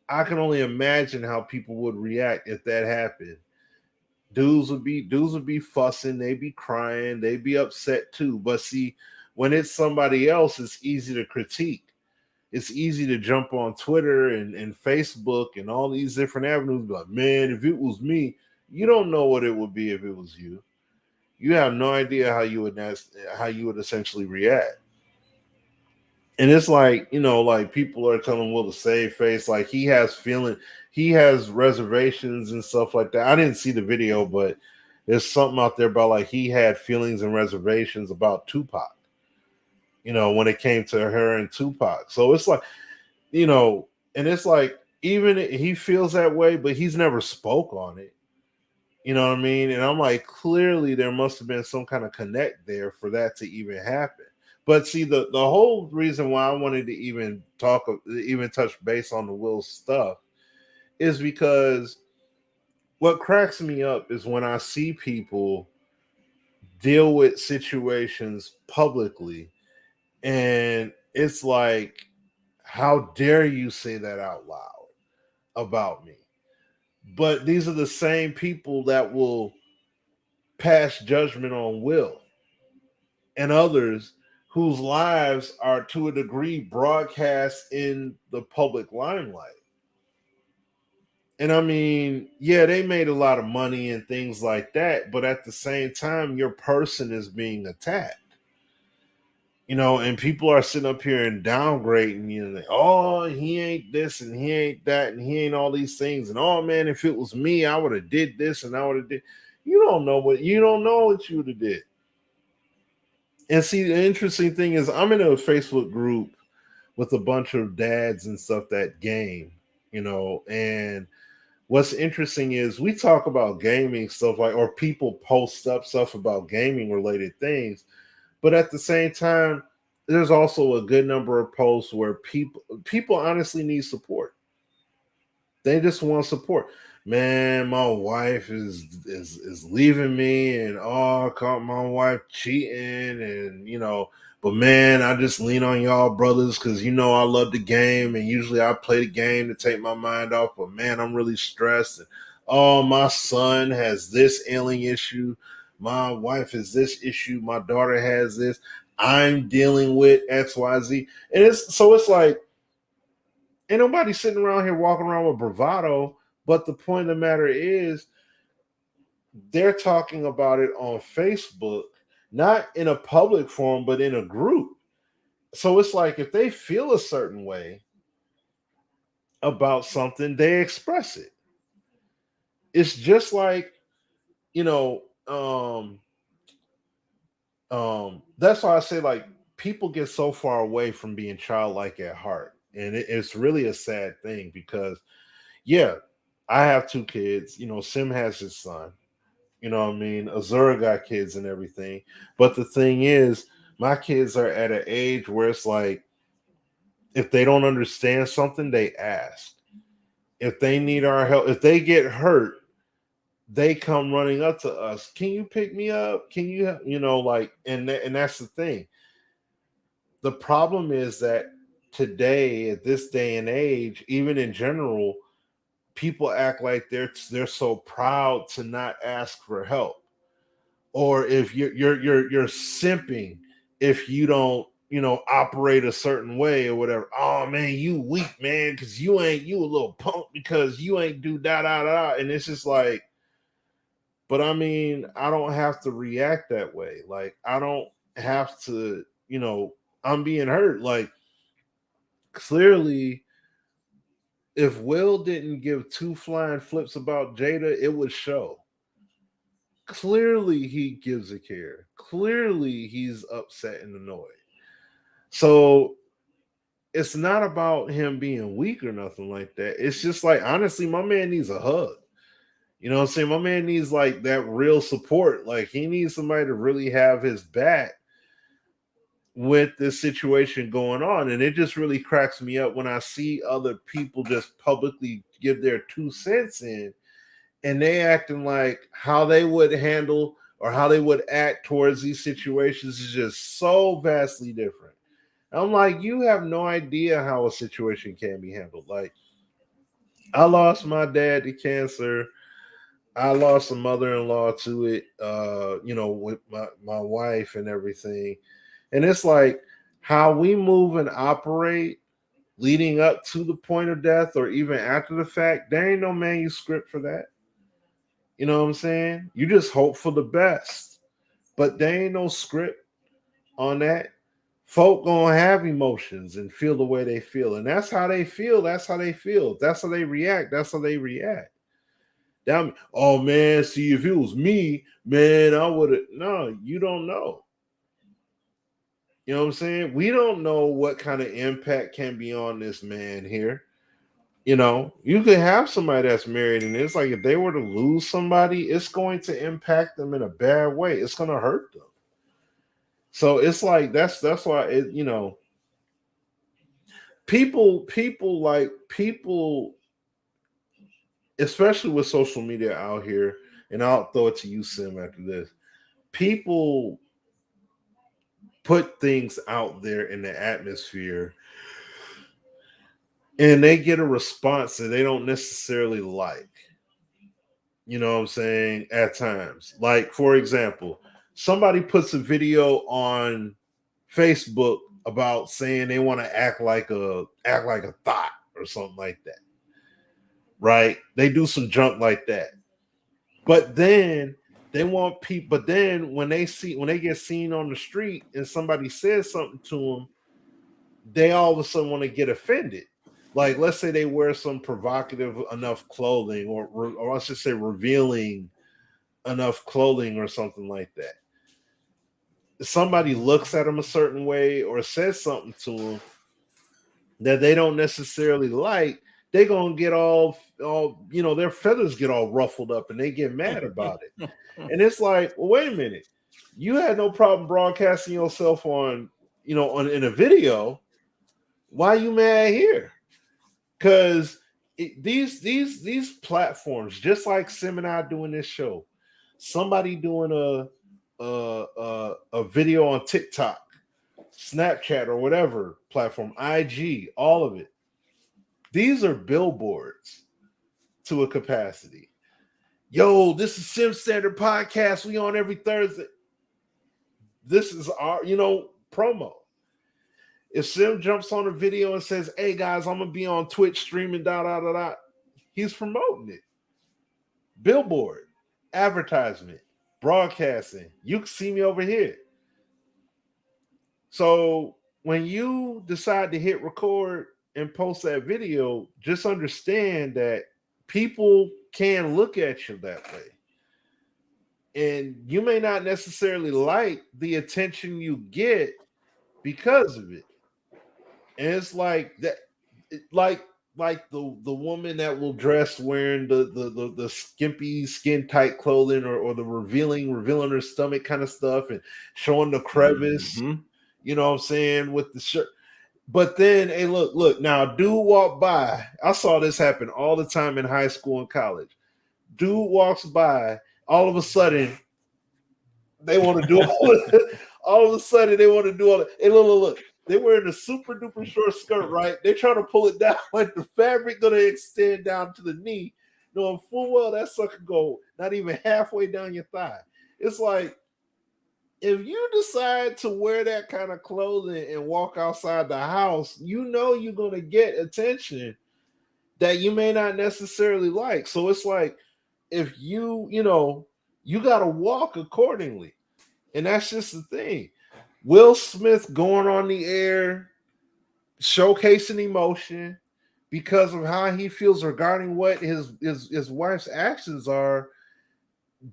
I can only imagine how people would react if that happened. Dudes would be fussing, they'd be crying, they'd be upset too. But see, when it's somebody else, it's easy to critique. It's easy to jump on Twitter and Facebook and all these different avenues. Be like, man, if it was me, you don't know what it would be if it was you. You have no idea how you would essentially react. And it's like, like people are telling Will to save face, like he has reservations and stuff like that. I didn't see the video, but there's something out there about like he had feelings and reservations about Tupac, when it came to her and Tupac. So it's like, and it's like, even he feels that way, but he's never spoke on it. You know what I mean? And I'm like, clearly there must have been some kind of connect there for that to even happen. But see, the whole reason why I wanted to even touch base on the Will stuff is because what cracks me up is when I see people deal with situations publicly, and it's like, how dare you say that out loud about me? But these are the same people that will pass judgment on Will and others whose lives are to a degree broadcast in the public limelight. And I mean, yeah, they made a lot of money and things like that, but at the same time, your person is being attacked. And people are sitting up here and downgrading you. Like, oh, he ain't this and he ain't that and he ain't all these things. And oh man, if it was me, I would have did this and I would have did. You don't know what you would have did. And see, the interesting thing is, I'm in a Facebook group with a bunch of dads and stuff that game, and what's interesting is we talk about gaming stuff, like, or people post up stuff about gaming related things. But at the same time, there's also a good number of posts where people honestly need support. They just want support. Man, my wife is leaving me, and I caught my wife cheating, and but man, I just lean on y'all brothers because I love the game, and usually I play the game to take my mind off. But man, I'm really stressed. And, oh, my son has this ailing issue. My wife has this issue. My daughter has this. I'm dealing with XYZ, and it's like, ain't nobody sitting around here walking around with bravado. But the point of the matter is, they're talking about it on Facebook, not in a public forum, but in a group. So it's like if they feel a certain way about something, they express it. It's just like, you know, that's why I say like people get so far away from being childlike at heart. And it's really a sad thing because yeah, I have two kids. Sim has his son. What I mean? Azura got kids and everything. But the thing is, my kids are at an age where it's like if they don't understand something, they ask. If they need our help, if they get hurt, they come running up to us. Can you pick me up? Can you, like, and that's the thing. The problem is that today, at this day and age, even in general, people act like they're so proud to not ask for help, or if you're simping if you don't operate a certain way or whatever. Oh man, you weak man because you a little punk because you ain't do da da da. And it's just like, but I mean, I don't have to react that way. Like I don't have to, I'm being hurt. Like clearly, if Will didn't give two flying flips about Jada, it would show. Clearly, he gives a care. Clearly, he's upset and annoyed. So it's not about him being weak or nothing like that. It's just like, honestly, my man needs a hug. You know what I'm saying? My man needs like that real support. Like he needs somebody to really have his back with this situation going on. And it just really cracks me up when I see other people just publicly give their 2 cents in and they acting like how they would handle or how they would act towards these situations is just so vastly different. I'm like, you have no idea how a situation can be handled. Like, I lost my dad to cancer. I lost a mother-in-law to it, with my wife and everything. And it's like how we move and operate leading up to the point of death or even after the fact, there ain't no manuscript for that. You know what I'm saying? You just hope for the best. But there ain't no script on that. Folk gonna have emotions and feel the way they feel. And that's how they feel. That's how they feel. That's how they react. That's how they react. That, oh man, see, if it was me, man, I would have. No, you don't know. You know what I'm saying? We don't know what kind of impact can be on this man here. You could have somebody that's married, and it's like if they were to lose somebody, it's going to impact them in a bad way. It's going to hurt them. So it's like that's why people, especially with social media out here, and I'll throw it to you, Sim, after this. People put things out there in the atmosphere and they get a response that they don't necessarily like. You know what I'm saying? At times. Like, for example, somebody puts a video on Facebook about saying they want to act like a thought or something like that. Right? They do some junk like that. But then they want people, but then when they get seen on the street and somebody says something to them, they all of a sudden want to get offended. Like, let's say they wear some provocative enough clothing, or I should say, revealing enough clothing, or something like that. Somebody looks at them a certain way or says something to them that they don't necessarily like. They're gonna get all their feathers get all ruffled up and they get mad about it. And it's like, well, wait a minute, you had no problem broadcasting yourself on in a video. Why are you mad here? Because these platforms, just like Sim and I doing this show, somebody doing a video on TikTok, Snapchat, or whatever platform, IG, all of it. These are billboards to a capacity. Yo, this is Sim Standard Podcast. We on every Thursday. This is our promo. If Sim jumps on a video and says, "Hey guys, I'm gonna be on Twitch streaming," he's promoting it. Billboard. advertisement, broadcasting. You can see me over here. So when you decide to hit record and post that video, just understand that people can look at you that way. And you may not necessarily like the attention you get because of it. And it's like that, like the woman that will dress wearing the skimpy skin tight clothing, or the revealing her stomach kind of stuff, and showing the crevice, you know what I'm saying, with the shirt. But then, hey, look, now, dude walk by. I saw this happen all the time in high school and college. Dude walks by, all of a sudden, they want to do all of a sudden they want to do all that. Hey, look. They wearing a super duper short skirt, right? They're trying to pull it down, like the fabric gonna extend down to the knee, knowing full well that sucker go not even halfway down your thigh. It's like, if you decide to wear that kind of clothing and walk outside the house, you know you're gonna get attention that you may not necessarily like. So it's like, if you got to walk accordingly. And that's just the thing. Will Smith going on the air, showcasing emotion because of how he feels regarding what his wife's actions are.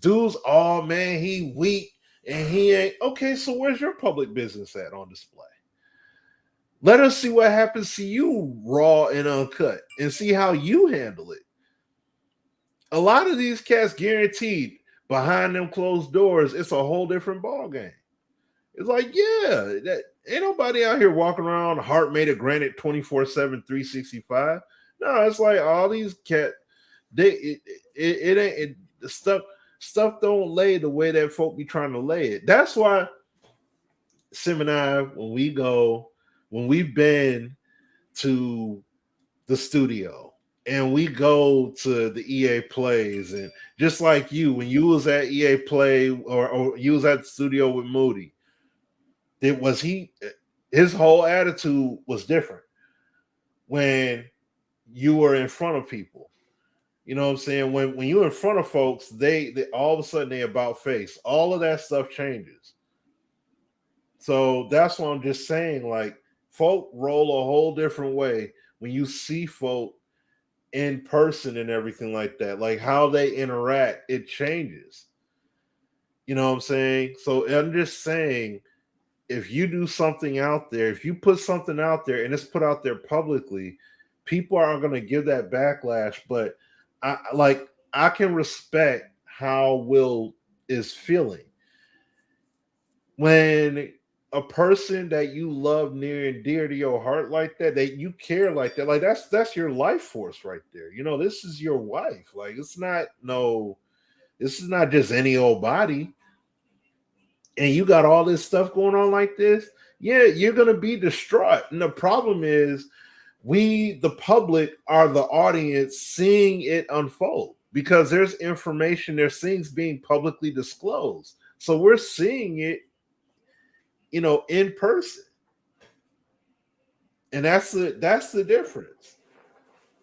Dudes, oh man, he weak and he ain't okay. So where's your public business at on display? Let us see what happens to you raw and uncut, and see how you handle it. A lot of these cats, guaranteed, behind them closed doors, it's a whole different ball game. It's like, yeah, that ain't nobody out here walking around heart made of granite 24/7, 365. No, it's like all these cats, it ain't the stuff don't lay the way that folk be trying to lay it. That's why Sim and I, when we've been to the studio and we go to the EA plays, and just like you, when you was at EA play, or you was at the studio with Moody, his whole attitude was different when you were in front of people. You know what I'm saying? When you're in front of folks, they all of a sudden they about face. All of that stuff changes. So that's what I'm just saying. Like, folk roll a whole different way when you see folk in person and everything like that. Like, how they interact, it changes. You know what I'm saying? So I'm just saying, if you do something out there, if you put something out there and it's put out there publicly, people are going to give that backlash. But I can respect how Will is feeling when a person that you love near and dear to your heart like that you care like that, like that's your life force right there. You know, this is your wife. Like, this is not just any old body. And you got all this stuff going on like this, yeah, you're gonna be distraught. And the problem is, we, the public, are the audience seeing it unfold, because there's information, there's things being publicly disclosed. So we're seeing it, in person. And that's the difference.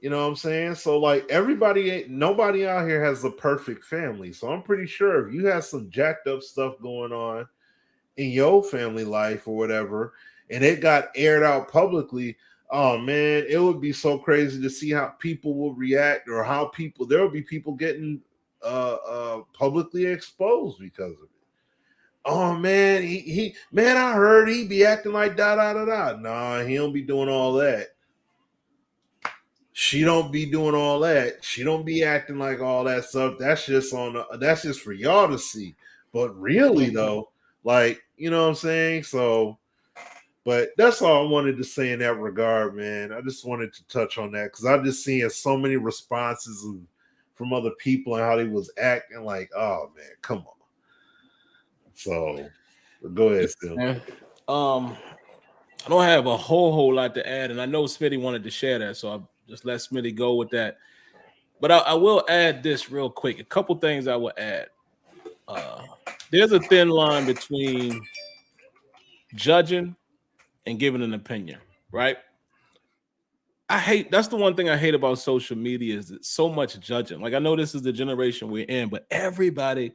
You know what I'm saying? So, like, nobody out here has a perfect family. So I'm pretty sure if you have some jacked up stuff going on in your family life or whatever, and it got aired out publicly, oh man, it would be so crazy to see how people will react, or how there will be people getting publicly exposed because of it. Oh man, man, I heard he be acting like da da da da. Nah, he don't be doing all that. She don't be doing all that. She don't be acting like all that stuff. That's just for y'all to see. But really though, like, you know what I'm saying? So, but that's all I wanted to say in that regard, man. I just wanted to touch on that because I'm just seeing so many responses from other people and how they was acting. Like, oh man, come on. So go ahead, Phil. I don't have a whole lot to add, and I know Smitty wanted to share that, so I'll just let Smitty go with that. But I will add this real quick. A couple things I will add. There's a thin line between judging and giving an opinion, right? that's the one thing I hate about social media is it's so much judging. Like I know this is the generation we're in, but everybody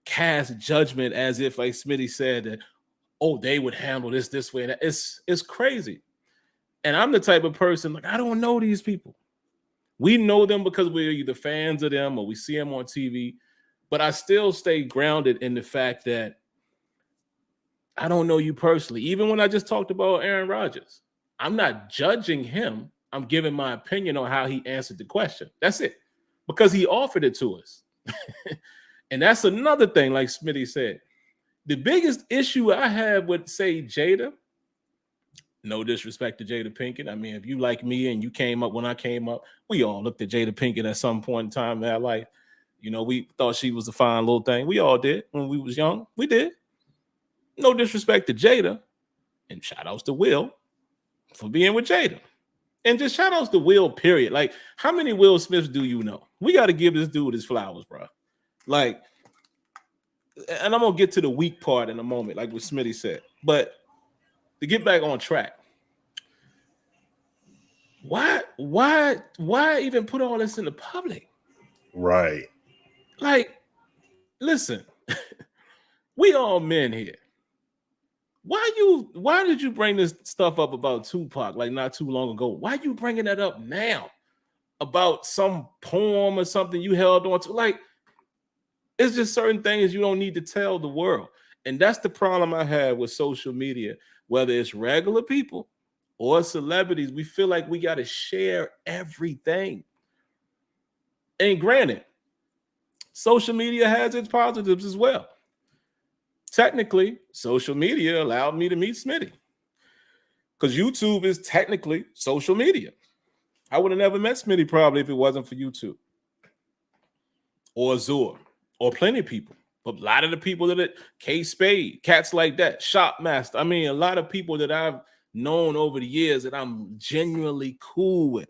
casts judgment as if, like Smitty said, that oh, they would handle this way. And it's crazy. And I'm the type of person, like, I don't know these people. We know them because we're either fans of them or we see them on TV. But I still stay grounded in the fact that I don't know you personally. Even when I just talked about Aaron Rodgers, I'm not judging him. I'm giving my opinion on how he answered the question. That's it. Because he offered it to us. And that's another thing, like Smitty said. The biggest issue I have with, say, Jada, no disrespect to Jada Pinkett. I mean, if you like me and you came up when I came up, we all looked at Jada Pinkett at some point in time in our life. You know, we thought she was a fine little thing. We all did when we was young. We did. No disrespect to Jada. And shout outs to Will for being with Jada. And just shout outs to Will, period. Like, how many Will Smiths do you know? We got to give this dude his flowers, bro. Like, and I'm going to get to the weak part in a moment, like what Smitty said. But to get back on track, why even put all this in the public? Right. Like, listen, we all men here. Why did you bring this stuff up about Tupac like not too long ago? Why are you bringing that up now about some poem or something you held on to? Like, it's just certain things you don't need to tell the world. And that's the problem I have with social media, whether it's regular people or celebrities. We feel like we got to share everything. And granted, social media has its positives as well. Technically, social media allowed me to meet Smitty because YouTube is technically social media. I would have never met Smitty probably if it wasn't for YouTube or Azure or plenty of people. But a lot of the people that it, K-Spade, cats like that, Shopmaster. I mean, a lot of people that I've known over the years that I'm genuinely cool with.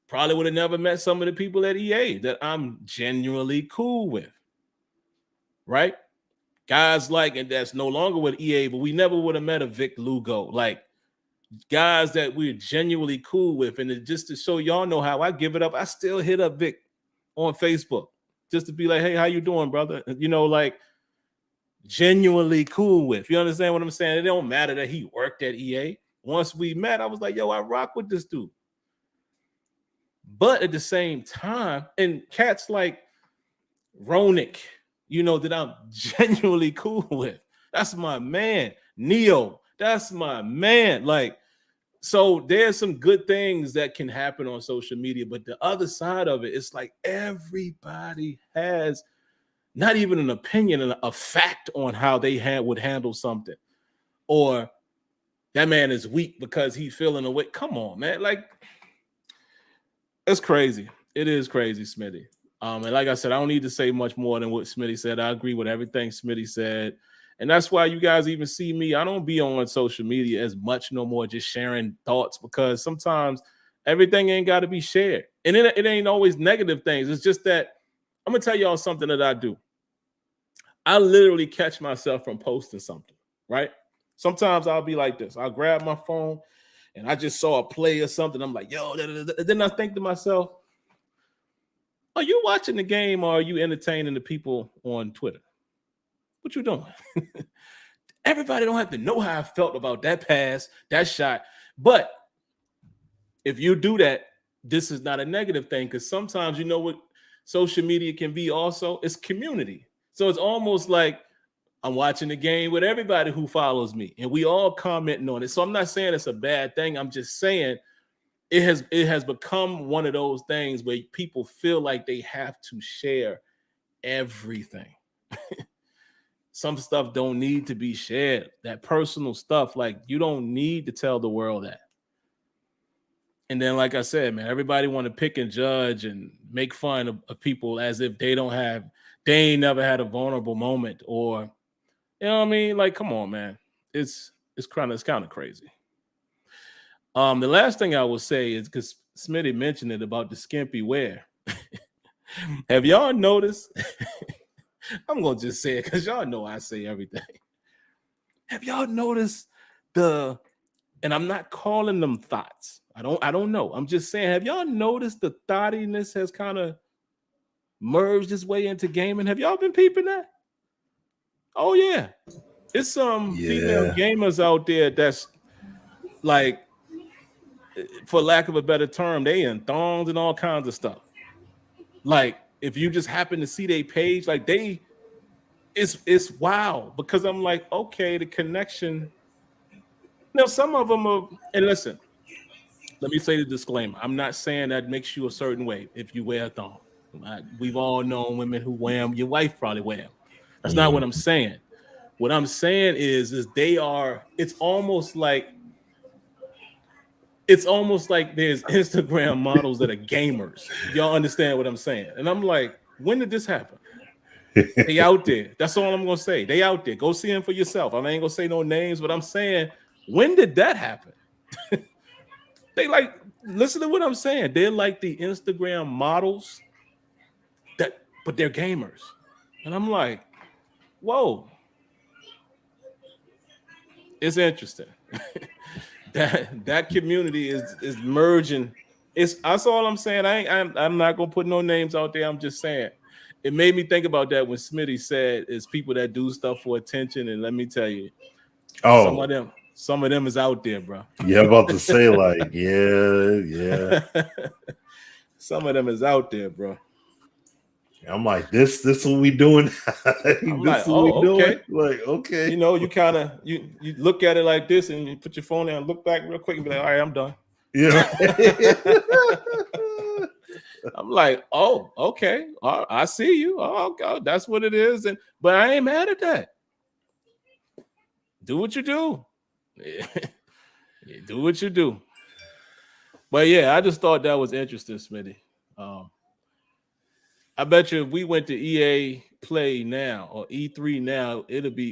Probably would have never met some of the people at EA that I'm genuinely cool with. Right? Guys like, and that's no longer with EA, but we never would have met a Vic Lugo. Like, guys that we're genuinely cool with. And just to show y'all know how I give it up, I still hit up Vic on Facebook just to be like, hey, how you doing, brother? You know, like, genuinely cool with. You understand what I'm saying? It don't matter that he worked at EA. Once we met, I was like, yo, I rock with this dude. But at the same time, and cats like Ronick, you know, that I'm genuinely cool with. That's my man. Neo, that's my man. Like, so there's some good things that can happen on social media, but the other side of it, it's like everybody has not even an opinion and a fact on how they would handle something. Or that man is weak because he's feeling away. Come on, man. Like, it's crazy. It is crazy, Smitty. And like I said, I don't need to say much more than what Smitty said. I agree with everything Smitty said. And that's why you guys even see me. I don't be on social media as much no more, just sharing thoughts, because sometimes everything ain't got to be shared. And it ain't always negative things. It's just that I'm going to tell y'all something that I do. I literally catch myself from posting something, right? Sometimes I'll be like this. I'll grab my phone and I just saw a play or something. I'm like, yo, then I think to myself, are you watching the game or are you entertaining the people on Twitter? What you doing? Everybody don't have to know how I felt about that pass, that shot. But if you do that, this is not a negative thing, because sometimes you know what social media can be also? It's community. So it's almost like I'm watching the game with everybody who follows me and we all commenting on it. So I'm not saying it's a bad thing. I'm just saying it has become one of those things where people feel like they have to share everything. Some stuff don't need to be shared. That personal stuff, like, you don't need to tell the world that. And then, like I said, man, everybody want to pick and judge and make fun of people as if they ain't never had a vulnerable moment, or, you know what I mean? Like, come on, man. It's kind of crazy. The last thing I will say is, because Smitty mentioned it about the skimpy wear. Have y'all noticed? I'm going to just say it because y'all know I say everything. Have y'all noticed and I'm not calling them thoughts. I don't know. I'm just saying, have y'all noticed the thoughtiness has kind of merged its way into gaming? Have y'all been peeping that? Oh yeah. It's some female gamers out there that's like, for lack of a better term, they in thongs and all kinds of stuff. Like, if you just happen to see their page, like it's wow, because I'm like, okay, the connection. Now, some of them are, and listen, let me say the disclaimer. I'm not saying that makes you a certain way if you wear a thong. We've all known women who wear them. Your wife probably wear them. That's not what I'm saying. What I'm saying is they are. It's almost like there's Instagram models that are gamers. Y'all understand what I'm saying? And I'm like, when did this happen? They out there. That's all I'm gonna say. They out there. Go see them for yourself. I ain't gonna say no names, but I'm saying, when did that happen? They like, listen to what I'm saying. They're like the Instagram models but they're gamers. And I'm like, whoa. It's interesting. that community is merging. That's all I'm saying. I'm not gonna put no names out there. I'm just saying it made me think about that when Smitty said it's people that do stuff for attention. And let me tell you, some of them is out there, bro. Yeah, I'm about to say, like, yeah. Some of them is out there, bro. I'm like, this what we doing? I'm like, oh, okay. Like, okay. You know, you kind of you look at it like this, and you put your phone down, and look back real quick, and be like, all right, I'm done. Yeah. I'm like, oh, okay, I see you. Oh, God, that's what it is. But I ain't mad at that. Do what you do. Yeah, do what you do. But yeah, I just thought that was interesting, Smitty. I bet you if we went to EA Play now or E3 now,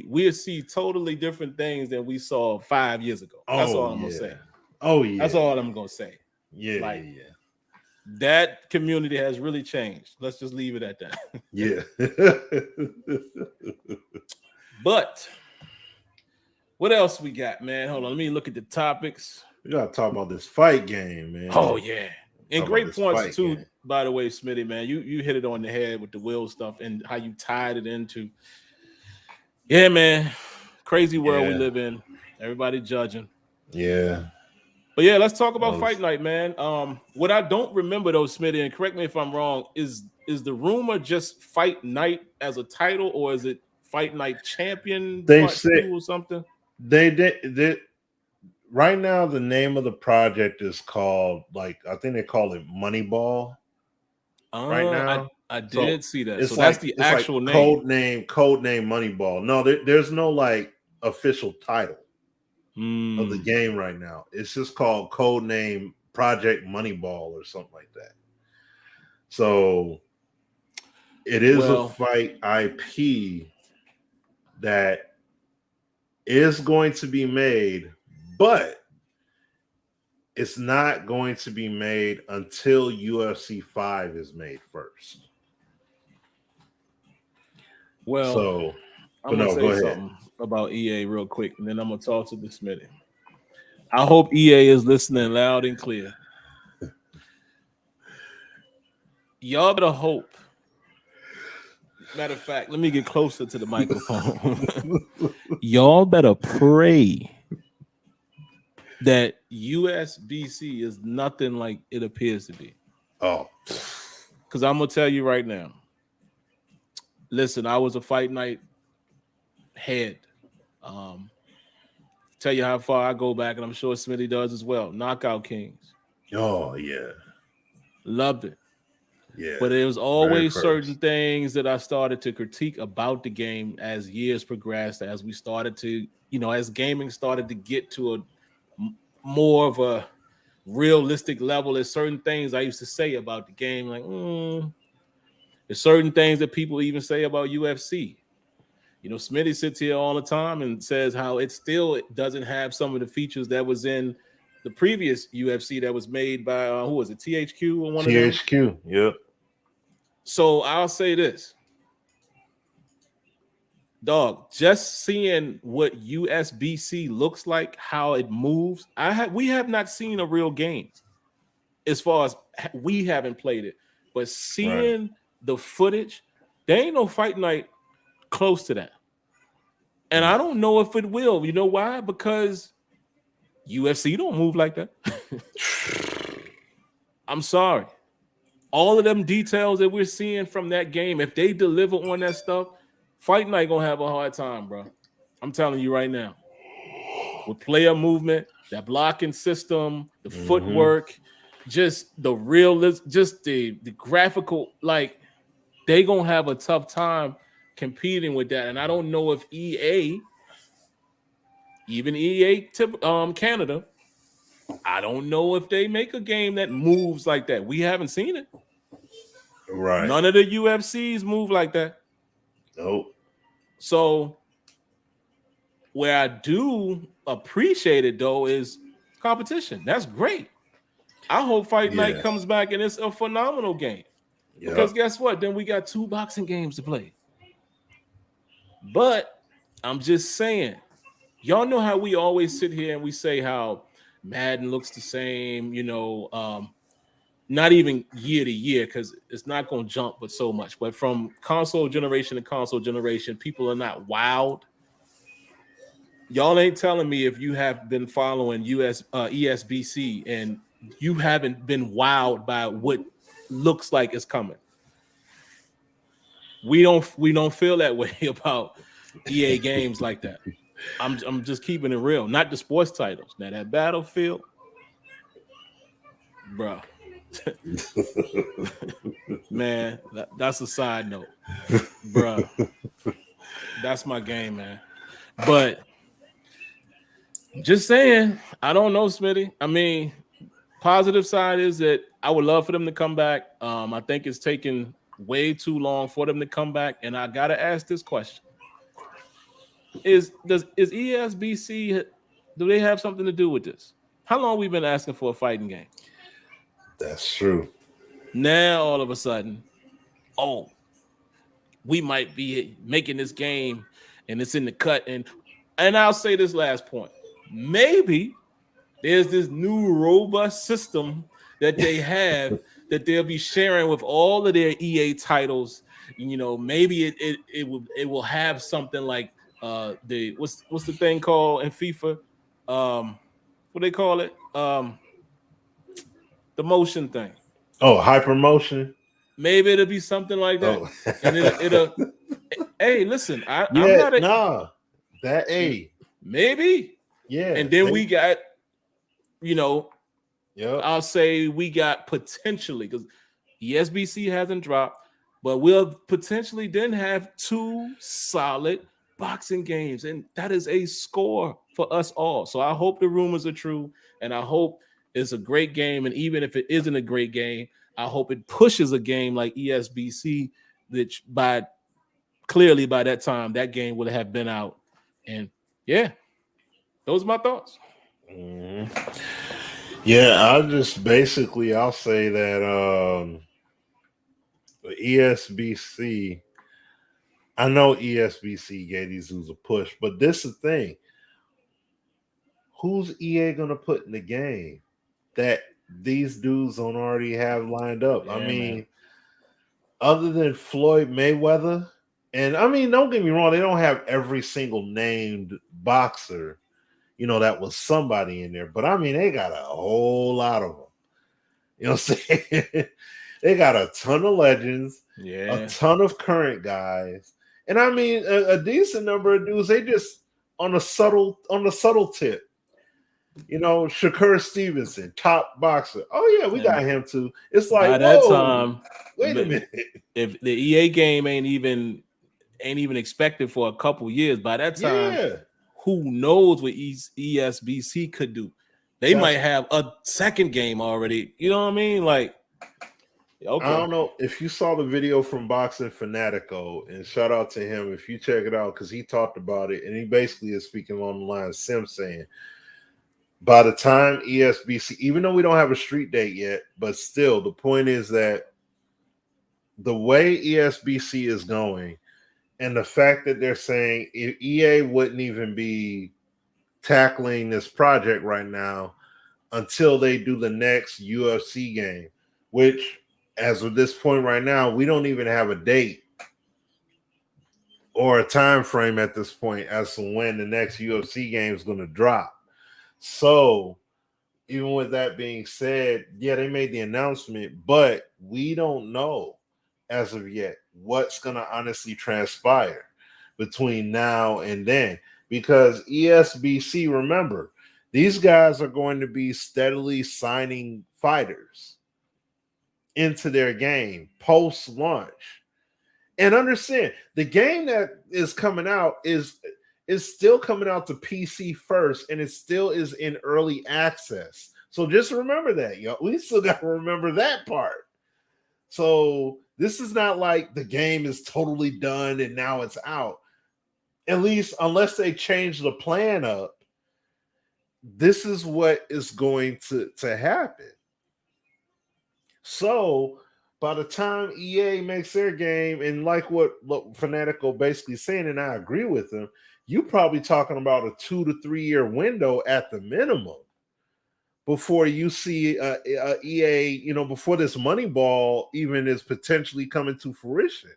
we'll see totally different things than we saw 5 years ago. That's all I'm gonna say. Oh yeah. That's all I'm gonna say. Yeah, That community has really changed. Let's just leave it at that. Yeah. But what else we got, man? Hold on, let me look at the topics. We gotta talk about this fight game, man. Oh yeah. And great points too, by the way, Smitty, man. You hit it on the head with the will stuff and how you tied it into. Yeah, man. Crazy world we live in. Everybody judging. Yeah. But yeah, let's talk about Fight Night, man. What I don't remember though, Smitty, and correct me if I'm wrong, is the rumor just Fight Night as a title, or is it Fight Night Champion They said or something? They did. Right now, the name of the project is called, like, I think they call it Moneyball. Right now, I did see that. It's so that's the actual like name. Code name Moneyball. No, there's no like official title of the game right now. It's just called Code Name Project Moneyball or something like that. So it is a fight IP that is going to be made, but it's not going to be made until UFC 5 is made first. Well, so I'm going to say something about EA real quick, and then I'm going to talk to the Smitty. I hope EA is listening loud and clear. Y'all better hope. Matter of fact, let me get closer to the microphone. Y'all better pray that USBC is nothing like it appears to be. Oh, because I'm gonna tell you right now. Listen, I was a Fight Night head. Tell you how far I go back, and I'm sure Smitty does as well. Knockout Kings. Oh yeah, loved it. Yeah, but there was always certain things that I started to critique about the game as years progressed, as we started to, as gaming started to get to a more of a realistic level. There's certain things I used to say about the game, like there's certain things that people even say about UFC. Smitty sits here all the time and says how it still doesn't have some of the features that was in the previous UFC that was made by who was it, THQ or one of them? THQ, yep. So I'll say this. Dog, just seeing what USBC looks like, how it moves. We have not seen a real game as far as we haven't played it, but seeing the footage, there ain't no fight night close to that. And I don't know if it will. You know why? Because UFC don't move like that. I'm sorry. All of them details that we're seeing from that game, if they deliver on that stuff, Fight Night gonna have a hard time, bro. I'm telling you right now. With player movement, that blocking system, the footwork, just the realism, just the graphical, like they gonna have a tough time competing with that. And I don't know if EA, even EA Canada, I don't know if they make a game that moves like that. We haven't seen it. Right. None of the UFCs move like that. Nope. So where I do appreciate it though is competition. That's great. I hope Fight Night comes back and it's a phenomenal game. Yep. Because guess what? Then we got 2 boxing games to play. But I'm just saying, y'all know how we always sit here and we say how Madden looks the same, you know, not even year to year because it's not going to jump but so much. But from console generation to console generation, people are not wowed. Y'all ain't telling me if you have been following ESBC and you haven't been wowed by what looks like it's coming. We don't feel that way about EA games like that. I'm just keeping it real. Not the sports titles. Now that Battlefield, bro. Man, that's a side note, bro. That's my game, man. But just saying, I don't know, Smitty. I mean, positive side is that I would love for them to come back. I think it's taken way too long for them to come back, and I gotta ask this question: Is ESBC, do they have something to do with this? How long we been asking for a fighting game? That's true. Now all of a sudden, oh, we might be making this game and it's in the cut. And I'll say this last point. Maybe there's this new robust system that they have that they'll be sharing with all of their EA titles. You know, maybe it will have something like the what's the thing called in FIFA? What they call it? The motion thing. Oh, hyper motion. Maybe it'll be something like that. Oh. And it'll hey, listen, I'm not maybe. Yeah. And then we got, you know, I'll say we got potentially, because ESBC hasn't dropped, but we'll potentially then have 2 solid boxing games. And that is a score for us all. So I hope the rumors are true, and I hope it's a great game. And even if it isn't a great game, I hope it pushes a game like ESBC, which clearly by that time, that game would have been out. And yeah, those are my thoughts. Mm-hmm. Yeah, I'll say that ESBC, I know ESBC gave these dudes a push, but this is the thing. Who's EA going to put in the game that these dudes don't already have lined up? Yeah, I mean, man. Other than Floyd Mayweather, and I mean, don't get me wrong, they don't have every single named boxer, you know, that was somebody in there, but I mean, they got a whole lot of them. You know what I'm saying? They got a ton of legends, a ton of current guys, and I mean, a decent number of dudes. They just on the subtle tip. You know, Shakur Stevenson, top boxer. Oh yeah, we got him too. It's like by that time, wait a minute. If the EA game ain't even expected for a couple years, by that time, who knows what ESBC could do? They might have a second game already. You know what I mean? Like, okay. I don't know if you saw the video from Boxing Fanatico, and shout out to him if you check it out, because he talked about it, and he basically is speaking along the line of Sim saying, by the time ESBC, even though we don't have a street date yet, but still, the point is that the way ESBC is going, And the fact that they're saying if EA wouldn't even be tackling this project right now until they do the next UFC game, which, as of this point right now, we don't even have a date or a time frame at this point as to when the next UFC game is going to drop. So, even with that being said, yeah, they made the announcement, but we don't know as of yet what's going to honestly transpire between now and then. Because ESBC, remember, these guys are going to be steadily signing fighters into their game post launch. And understand, the game that is coming out is still coming out to PC first, and it still is in early access. So just remember that, yo. We still got to remember that part. So this is not like the game is totally done and now it's out. At least unless they change the plan up, this is what is going to happen. So by the time EA makes their game, and like what Fanatical basically saying, and I agree with them, you're probably talking about a 2 to 3 year window at the minimum before you see EA, before this money ball even is potentially coming to fruition.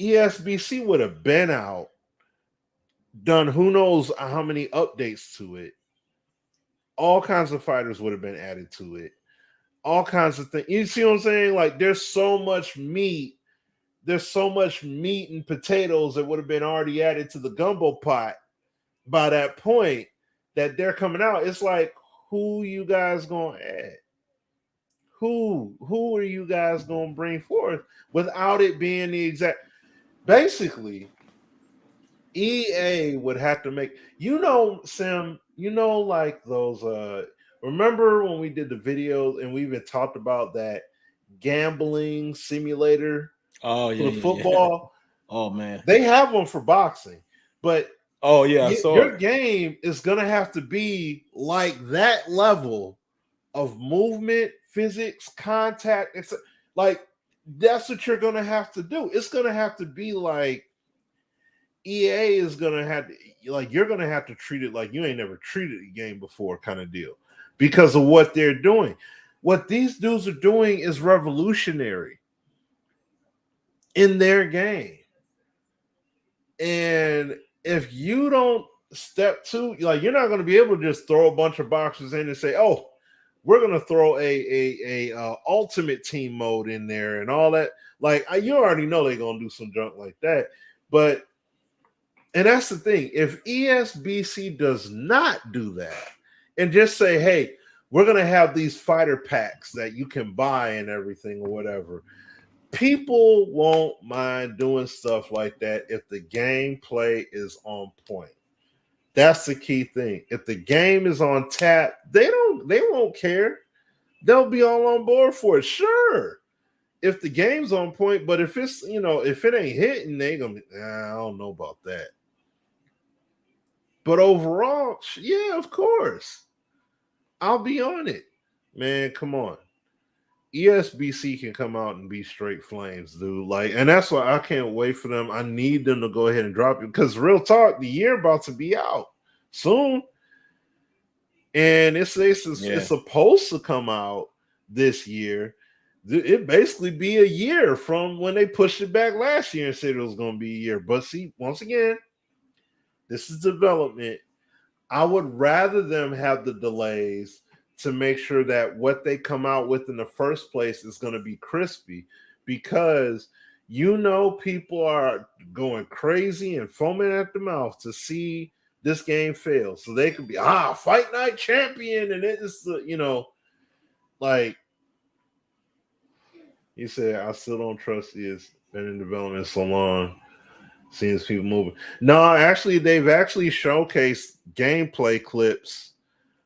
ESBC would have been out, done who knows how many updates to it. All kinds of fighters would have been added to it. All kinds of things. You see what I'm saying? Like, there's so much meat. There's so much meat and potatoes that would have been already added to the gumbo pot by that point that they're coming out. It's like, who you guys gonna add? Who are you guys gonna bring forth without it being the exact? Basically, EA would have to make, Sim, like those remember when we did the videos and we even talked about that gambling simulator Oh for yeah, the football? Yeah. Oh man, they have one for boxing, but your game is gonna have to be like that level of movement, physics, contact. It's like that's what you're gonna have to do. It's gonna have to be like EA is gonna have to, like, you're gonna have to treat it like you ain't never treated a game before, kind of deal, because of what they're doing. What these dudes are doing is revolutionary in their game. And if you don't step to, like, you're not going to be able to just throw a bunch of boxes in and say, "Oh, we're going to throw a ultimate team mode in there and all that." Like, you already know they're going to do some junk like that. But, and that's the thing, if ESBC does not do that and just say, "Hey, we're going to have these fighter packs that you can buy and everything," or whatever, people won't mind doing stuff like that if the gameplay is on point. That's the key thing. If the game is on tap, they won't care. They'll be all on board for it. Sure, if the game's on point, but if it's, if it ain't hitting, they gonna be, I don't know about that. But overall, yeah, of course, I'll be on it, man. Come on. ESBC can come out and be straight flames, dude. Like, and that's why I can't wait for them. I need them to go ahead and drop it, because real talk, the year about to be out soon, and it's supposed to come out this year. It basically be a year from when they pushed it back last year and said it was going to be a year. But see, once again, this is development. I would rather them have the delays to make sure that what they come out with in the first place is going to be crispy, because people are going crazy and foaming at the mouth to see this game fail, so they can be fight night champion, and it's like you said, I still don't trust it. It's been in development so long. Seems people moving. No, actually, they've actually showcased gameplay clips.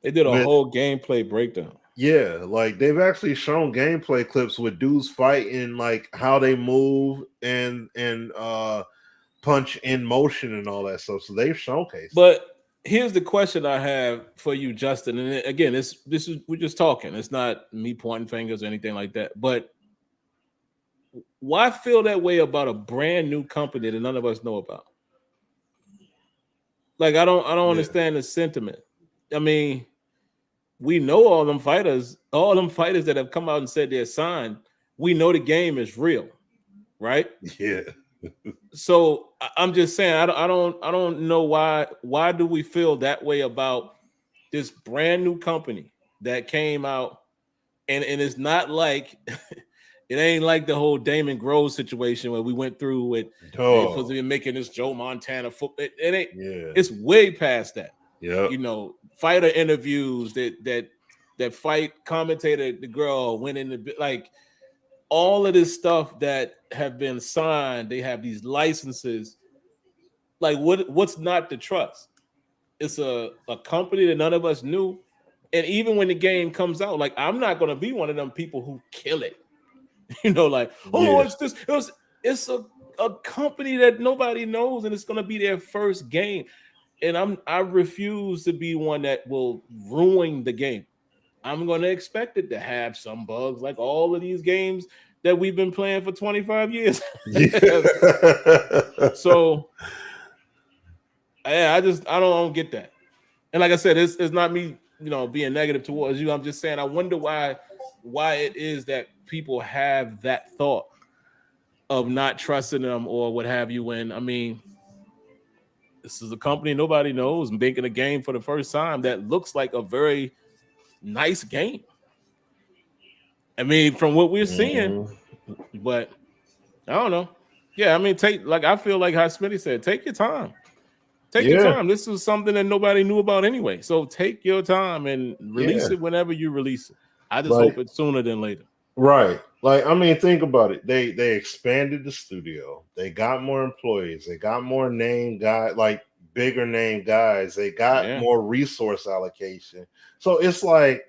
They did a whole gameplay breakdown. Yeah, like they've actually shown gameplay clips with dudes fighting, like how they move and punch in motion and all that stuff. So they've showcased. But here's the question I have for you, Justin. And again, we're just talking. It's not me pointing fingers or anything like that. But why feel that way about a brand new company that none of us know about? Like I don't understand the sentiment. I mean, we know all them fighters that have come out and said they're signed. We know the game is real, right? Yeah. So I'm just saying, I don't know why do we feel that way about this brand new company that came out, and it's not like it ain't like the whole Damon Groves situation where we went through with they supposed to be making this Joe Montana football. It ain't. Yeah. It's way past that. Yeah. You know, fighter interviews that fight commentator, the girl went in the like all of this stuff that have been signed. They have these licenses. Like what's not to trust? It's a company that none of us knew. And even when the game comes out, like I'm not gonna be one of them people who kill it. You know, like, oh, it's this, it's a company that nobody knows, and it's gonna be their first game. And I refuse to be one that will ruin the game. I'm gonna expect it to have some bugs, like all of these games that we've been playing for 25 years. So yeah, I don't get that. And like I said, it's not me, being negative towards you. I'm just saying I wonder why it is that people have that thought of not trusting them or what have you. When I mean, this is a company nobody knows making a game for the first time that looks like a very nice game. I mean, from what we're seeing, but I don't know. Yeah, I mean, I feel like how Smitty said, take your time. Take your time. This is something that nobody knew about anyway. So take your time and release it whenever you release it. I just hope it's sooner than later. Right. Like, I mean, think about it. They expanded the studio. They got more employees. They got more name guys, like bigger name guys. They got more resource allocation. So it's like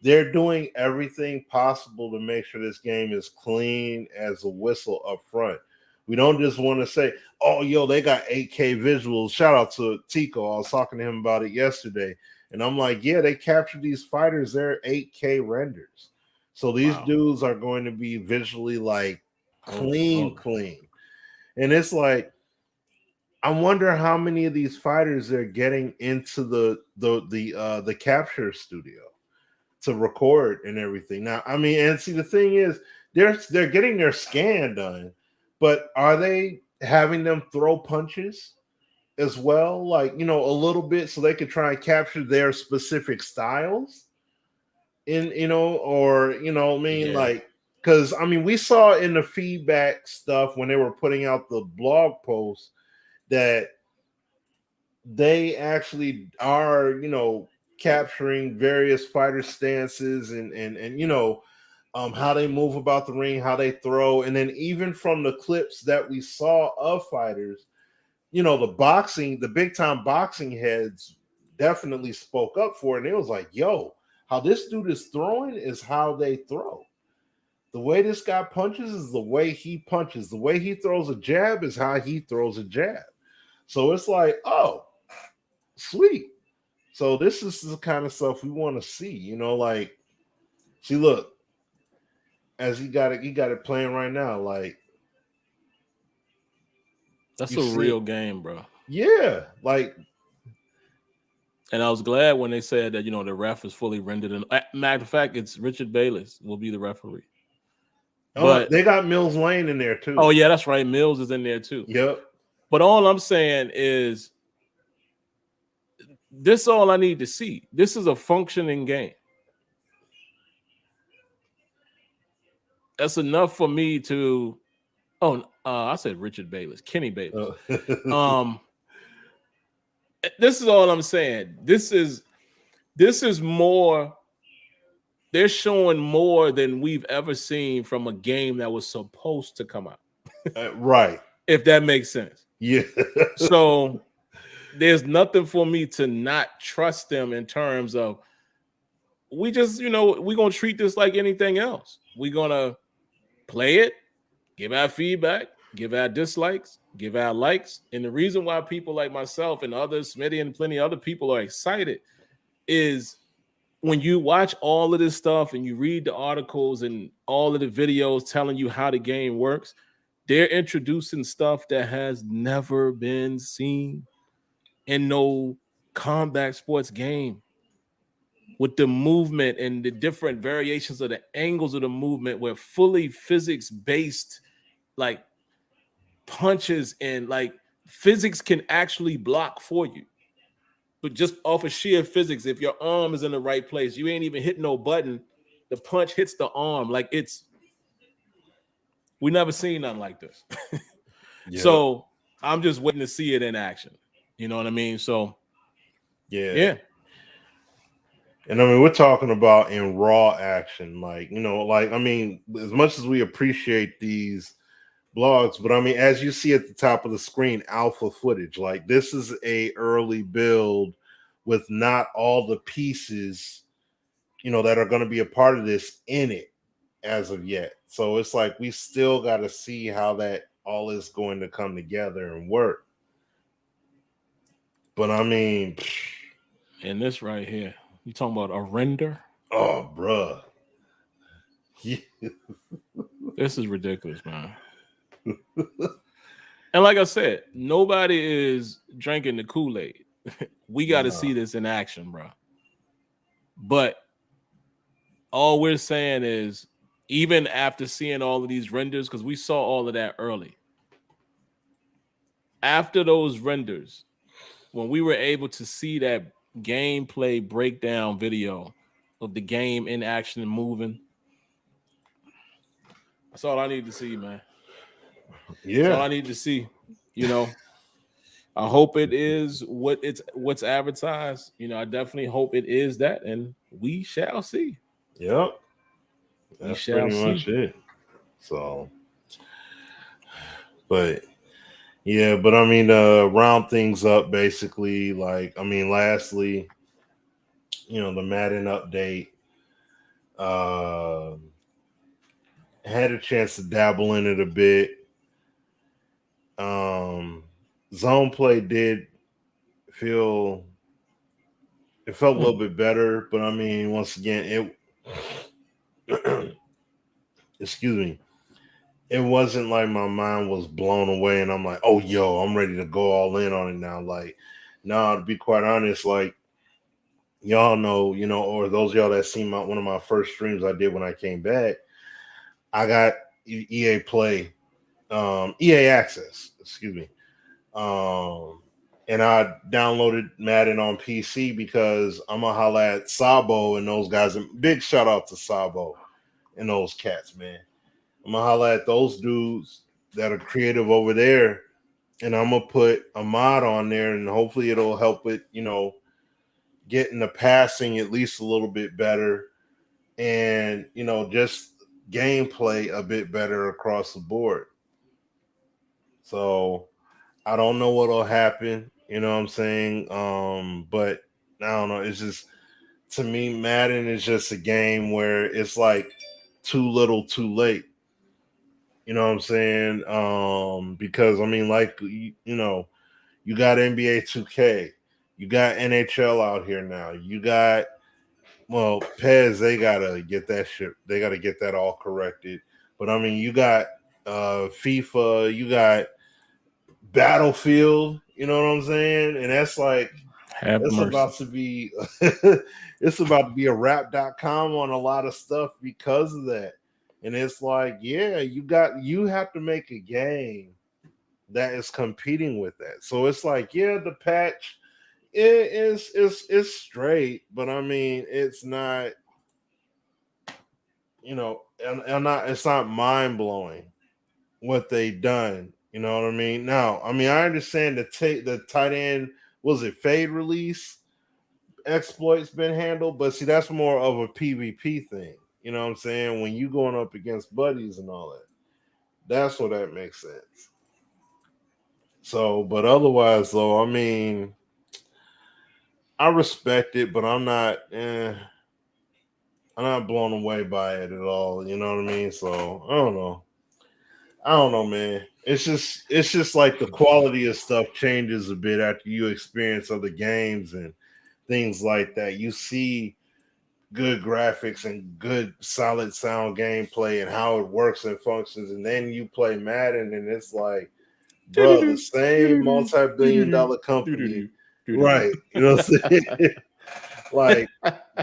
they're doing everything possible to make sure this game is clean as a whistle up front. We don't just want to say, oh, yo, they got 8K visuals. Shout out to Tico. I was talking to him about it yesterday. And I'm like, yeah, they captured these fighters. They're 8K renders. So these dudes are going to be visually like clean. And it's like, I wonder how many of these fighters they're getting into the capture studio to record and everything. Now, I mean, and see, the thing is, they're getting their scan done, but are they having them throw punches as well? Like, a little bit so they could try and capture their specific styles like, because I mean, we saw in the feedback stuff when they were putting out the blog posts that they actually are, capturing various fighter stances and how they move about the ring, how they throw. And then even from the clips that we saw of fighters, the big time boxing heads definitely spoke up for it. And it was like, yo, how this dude is throwing is how they throw. The way this guy punches is the way he punches. The way he throws a jab is how he throws a jab. So it's like, oh, sweet. So this is the kind of stuff we want to see, like, see, look, as he got it playing right now, like, that's a real game, bro. Yeah, like, and I was glad when they said that, the ref is fully rendered. And matter of fact, it's Richard Bayless will be the referee. But they got Mills Lane in there too. Oh yeah, that's right. Mills is in there too. Yep. But all I'm saying is, this is all I need to see. This is a functioning game. That's enough for me to. I said Richard Bayless, Kenny Bayless. This is all I'm saying. This is more. They're showing more than we've ever seen from a game that was supposed to come out. Right. If that makes sense. Yeah. So there's nothing for me to not trust them in terms of, we just, we're going to treat this like anything else. We're going to play it, give our feedback, give our dislikes, give our likes. And the reason why people like myself and others, Smitty and plenty of other people are excited is when you watch all of this stuff and you read the articles and all of the videos telling you how the game works, they're introducing stuff that has never been seen in no combat sports game, with the movement and the different variations of the angles of the movement, where fully physics based, like punches, and like physics can actually block for you. But just off of sheer physics, if your arm is in the right place, you ain't even hit no button, the punch hits the arm. Like, we never seen nothing like this. So I'm just waiting to see it in action. You know what I mean? So yeah. And I mean, we're talking about in raw action, like, like, I mean, as much as we appreciate these blogs, but I mean, as you see at the top of the screen, alpha footage, like, this is a early build with not all the pieces, that are going to be a part of this in it as of yet. So it's like, we still got to see how that all is going to come together and work. But I mean, and this right here, you talking about a render? Oh, bruh. This is ridiculous, man. And like I said, nobody is drinking the Kool-Aid. We got to see this in action, bro. But all we're saying is, even after seeing all of these renders, because we saw all of that early, after those renders, when we were able to see that gameplay breakdown video of the game in action and moving, that's all I need to see, man. Yeah, that's all I need to see. I hope it is what's advertised. I definitely hope it is that, and we shall see. Yep, that's pretty much it. So, but yeah, but I mean, round things up, basically, like, I mean, lastly, the Madden update, had a chance to dabble in it a bit. Zone play felt a little bit better, but I mean, once again, excuse me, it wasn't like my mind was blown away and I'm like, oh, yo, I'm ready to go all in on it now. Like, no, to be quite honest, like, y'all know, or those of y'all that seen one of my first streams I did when I came back, I got EA Play, EA Access, excuse me. And I downloaded Madden on PC because I'm gonna holla at Sabo and those guys. And big shout out to Sabo and those cats, man. I'm gonna holla at those dudes that are creative over there, and I'm gonna put a mod on there, and hopefully it'll help with getting the passing at least a little bit better, and just gameplay a bit better across the board. So I don't know what'll happen, you know what I'm saying? But I don't know. It's just, to me, Madden is just a game where it's like too little, too late. You know what I'm saying? Because I mean, like, you got NBA 2K, you got NHL out here now. You got, well, Pez, they gotta get that shit. They gotta get that all corrected. But I mean, you got FIFA, you got Battlefield, you know what I'm saying? And that's like, about to be it's about to be a rap.com on a lot of stuff because of that. And it's like, yeah, you have to make a game that is competing with that. So it's like, yeah, the patch it's straight, but I mean, it's not, it's not mind blowing what they done. You know what I mean? Now, I mean, I understand the tight end, was it fade release exploits been handled, but see, that's more of a PvP thing. You know what I'm saying? When you going up against buddies and all that, that's what that makes sense. So, but otherwise, though, I mean, I respect it, but I'm not blown away by it at all. You know what I mean? So I don't know, man. It's just like the quality of stuff changes a bit after you experience other games and things like that. You see good graphics and good solid sound gameplay and how it works and functions, and then you play Madden and it's like, bro, the same multi-billion-dollar company, right? You know what I'm saying? Like,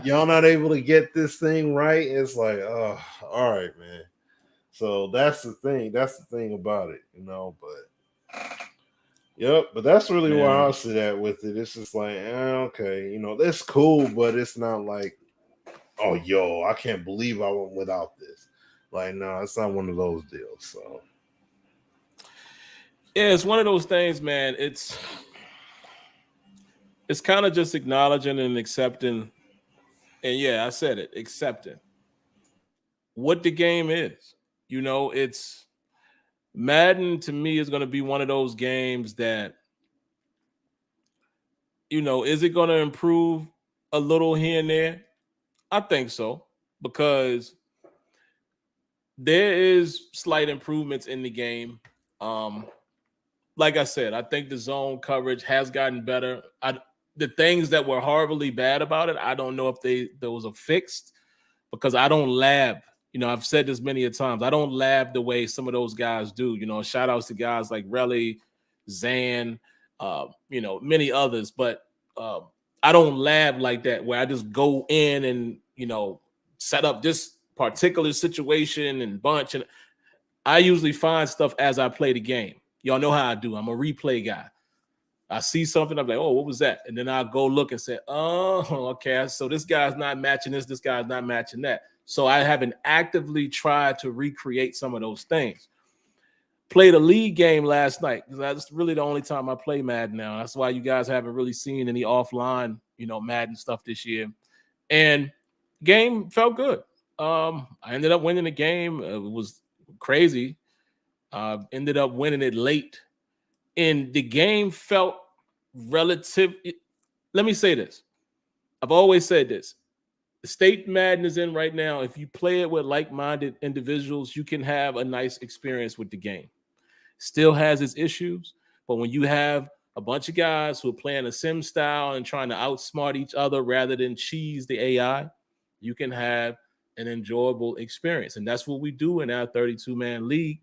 y'all not able to get this thing right. It's like, oh, all right, man. So that's the thing. That's the thing about it, you know. But yep, but that's really where I sit at with it. It's just like, okay, you know, that's cool, but it's not like, oh, yo, I can't believe I went without this. Like, no, it's not one of those deals. So yeah, it's one of those things, man. It's kind of just acknowledging and accepting, and yeah, I said it, accepting what the game is. You know, it's Madden to me is going to be one of those games that, you know, is it going to improve a little here and there? I think so, because there is slight improvements in the game. Um, like I said, I think the zone coverage has gotten better. The things that were horribly bad about it, I don't know if those are fixed, because I don't lab. You know, I've said this many a times. I don't lab the way some of those guys do. You know, shout outs to guys like Relly, Zan, you know, many others. But uh, I don't lab like that, where I just go in and, you know, set up this particular situation and bunch. And I usually find stuff as I play the game. Y'all know how I do. I'm a replay guy. I see something, I'm like, oh, what was that? And then I'll go look and say, oh, okay, so this guy's not matching this guy's not matching that. So I haven't actively tried to recreate some of those things. Played a league game last night, because that's really the only time I play Madden now. That's why you guys haven't really seen any offline, you know, Madden stuff this year. And game felt good. I ended up winning the game. It was crazy. Ended up winning it late. And the game felt relative. Let me say this. I've always said this. The state Madden is in right now, if you play it with like-minded individuals, you can have a nice experience with the game. Still has its issues, but when you have a bunch of guys who are playing a sim style and trying to outsmart each other rather than cheese the AI, you can have an enjoyable experience. And that's what we do in our 32-man league.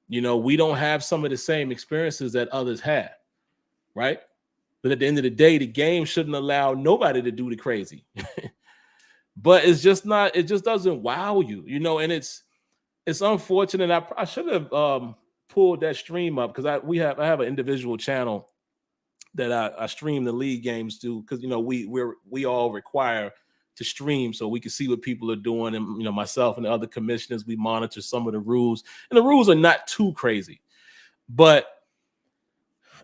You know, we don't have some of the same experiences that others have, right? But at the end of the day, the game shouldn't allow nobody to do the crazy. But it's just not, it just doesn't wow you, you know, and it's unfortunate. I should have pulled that stream up, because I have an individual channel that I stream the league games to, because, you know, we all require to stream so we can see what people are doing. And, you know, myself and the other commissioners, we monitor some of the rules, and the rules are not too crazy. But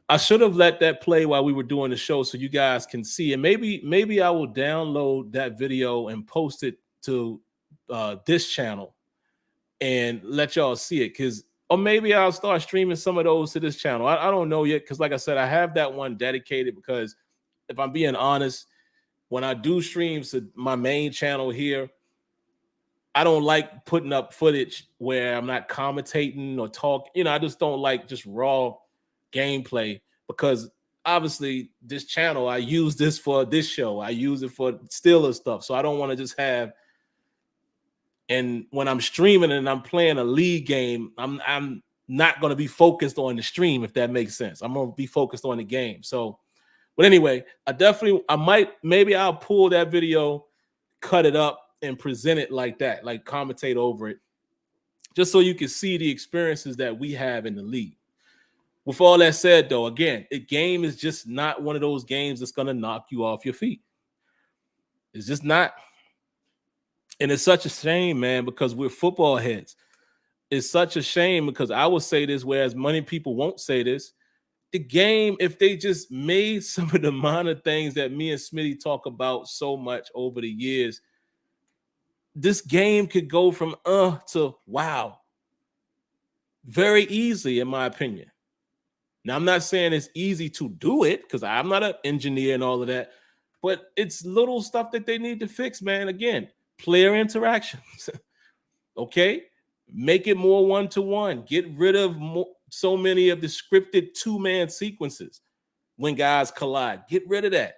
I should have let that play while we were doing the show so you guys can see. And maybe I will download that video and post it to this channel and let y'all see it. Or maybe I'll start streaming some of those to this channel. I don't know yet, because like I said, I have that one dedicated, because if I'm being honest, when I do streams to my main channel here, I don't like putting up footage where I'm not commentating or talking. You know, I just don't like just raw gameplay, because obviously this channel, I use this for this show. I use it for Steelers stuff. So I don't want to just have, and when I'm streaming and I'm playing a league game, I'm not going to be focused on the stream, if that makes sense. I'm going to be focused on the game. So, but anyway, maybe I'll pull that video, cut it up, and present it like that, like commentate over it, just so you can see the experiences that we have in the league. With all that said, though, again, the game is just not one of those games that's going to knock you off your feet. It's just not. And it's such a shame, man, because we're football heads. It's such a shame, because I will say this, whereas many people won't say this. The game, if they just made some of the minor things that me and Smitty talk about so much over the years, this game could go from to wow very easily, in my opinion. Now, I'm not saying it's easy to do it, because I'm not an engineer and all of that, but it's little stuff that they need to fix, man. Again, player interactions. Okay? Make it more one-to-one. Get rid of so many of the scripted two-man sequences when guys collide. Get rid of that.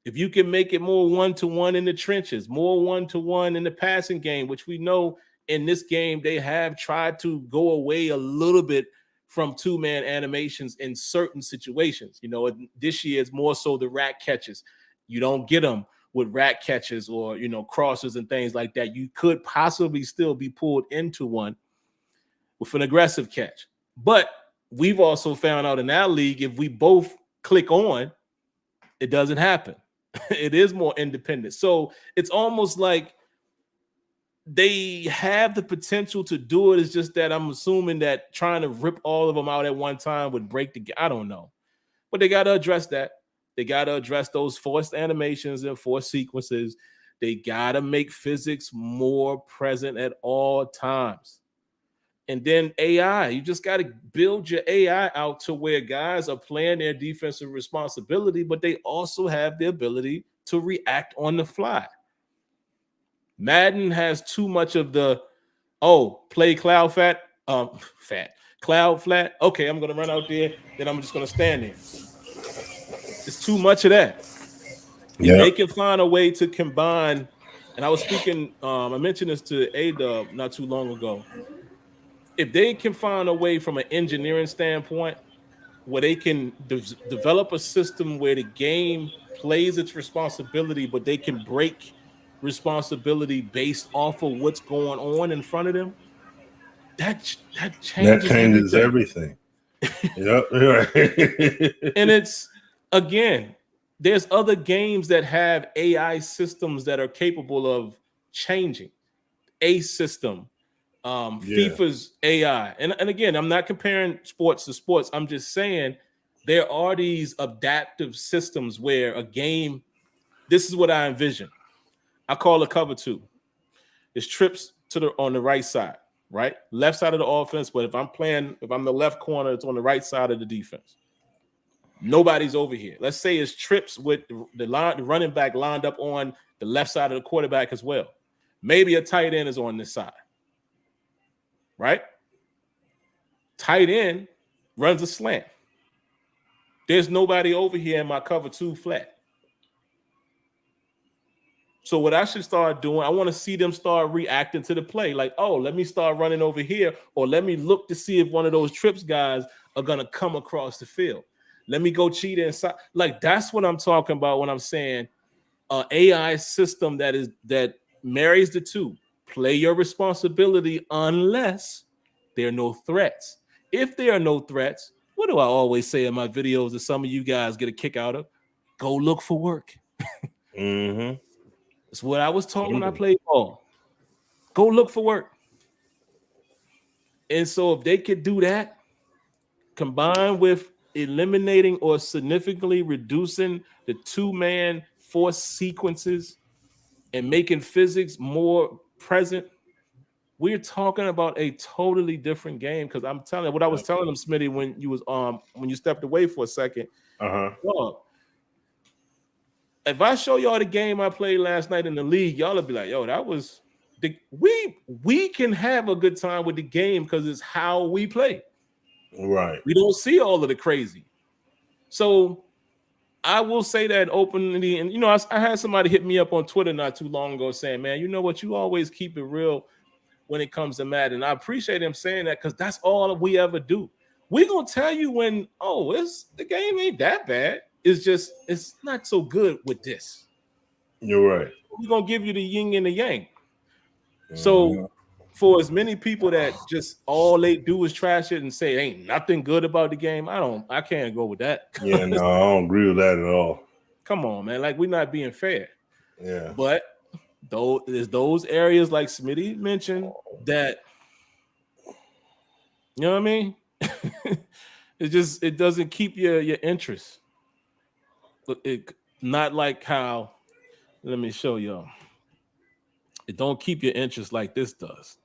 If you can make it more one-to-one in the trenches, more one-to-one in the passing game, which we know in this game they have tried to go away a little bit from two-man animations in certain situations. You know, this year it's more so the rat catches. You don't get them with rat catches or, you know, crosses and things like that. You could possibly still be pulled into one with an aggressive catch. But we've also found out in our league, if we both click on, it doesn't happen. It is more independent. So it's almost like they have the potential to do it. It's just that I'm assuming that trying to rip all of them out at one time would break the. I don't know, but they got to address that. They got to address those forced animations and forced sequences. They got to make physics more present at all times. And then AI, you just got to build your AI out to where guys are playing their defensive responsibility, but they also have the ability to react on the fly. Madden has too much of the, play cloud cloud flat. Okay, I'm going to run out there, then I'm just going to stand there. It's too much of that. Yeah. If they can find a way to combine, and I was speaking, I mentioned this to A-Dub not too long ago. If they can find a way from an engineering standpoint where they can develop a system where the game plays its responsibility, but they can break responsibility based off of what's going on in front of them, that changes everything. Yep. And it's, again, there's other games that have AI systems that are capable of changing. A system, FIFA's AI. And again, I'm not comparing sports to sports. I'm just saying there are these adaptive systems where a game, this is what I envision. I call it cover two. It's trips on the right side, right? Left side of the offense, but if I'm the left corner, it's on the right side of the defense. Nobody's over here. Let's say it's trips with the running back lined up on the left side of the quarterback as well. Maybe a tight end is on this side. Right? Tight end runs a slant. There's nobody over here in my cover two flat. So what I should start doing, I want to see them start reacting to the play. Like, let me start running over here, or let me look to see if one of those trips guys are going to come across the field. Let me go cheat inside. Like, that's what I'm talking about when I'm saying an AI system that marries the two. Play your responsibility unless there are no threats. If there are no threats, what do I always say in my videos that some of you guys get a kick out of? Go look for work. Mm-hmm. That's what I was taught when I played ball. Go look for work. And so if they could do that, combined with eliminating or significantly reducing the two-man force sequences and making physics more present, we're talking about a totally different game. Because I'm telling you, what I was telling them, Smitty, when you stepped away for a second. If I show y'all the game I played last night in the league, y'all will be like, yo, that was we can have a good time with the game because it's how we play. Right. We don't see all of the crazy. So I will say that openly. And, I had somebody hit me up on Twitter not too long ago saying, man, you know what? You always keep it real when it comes to Madden. I appreciate him saying that because that's all we ever do. We're going to tell you when, the game ain't that bad. It's just, it's not so good with this. You're right. We're going to give you the yin and the yang. So for as many people that just all they do is trash it and say ain't nothing good about the game, I can't go with that. Yeah, no, I don't agree with that at all. Come on, man. Like, we're not being fair. Yeah. But there's those areas like Smitty mentioned that, you know what I mean? It doesn't keep your interest. But it not like how, let me show y'all. It don't keep your interest like this does.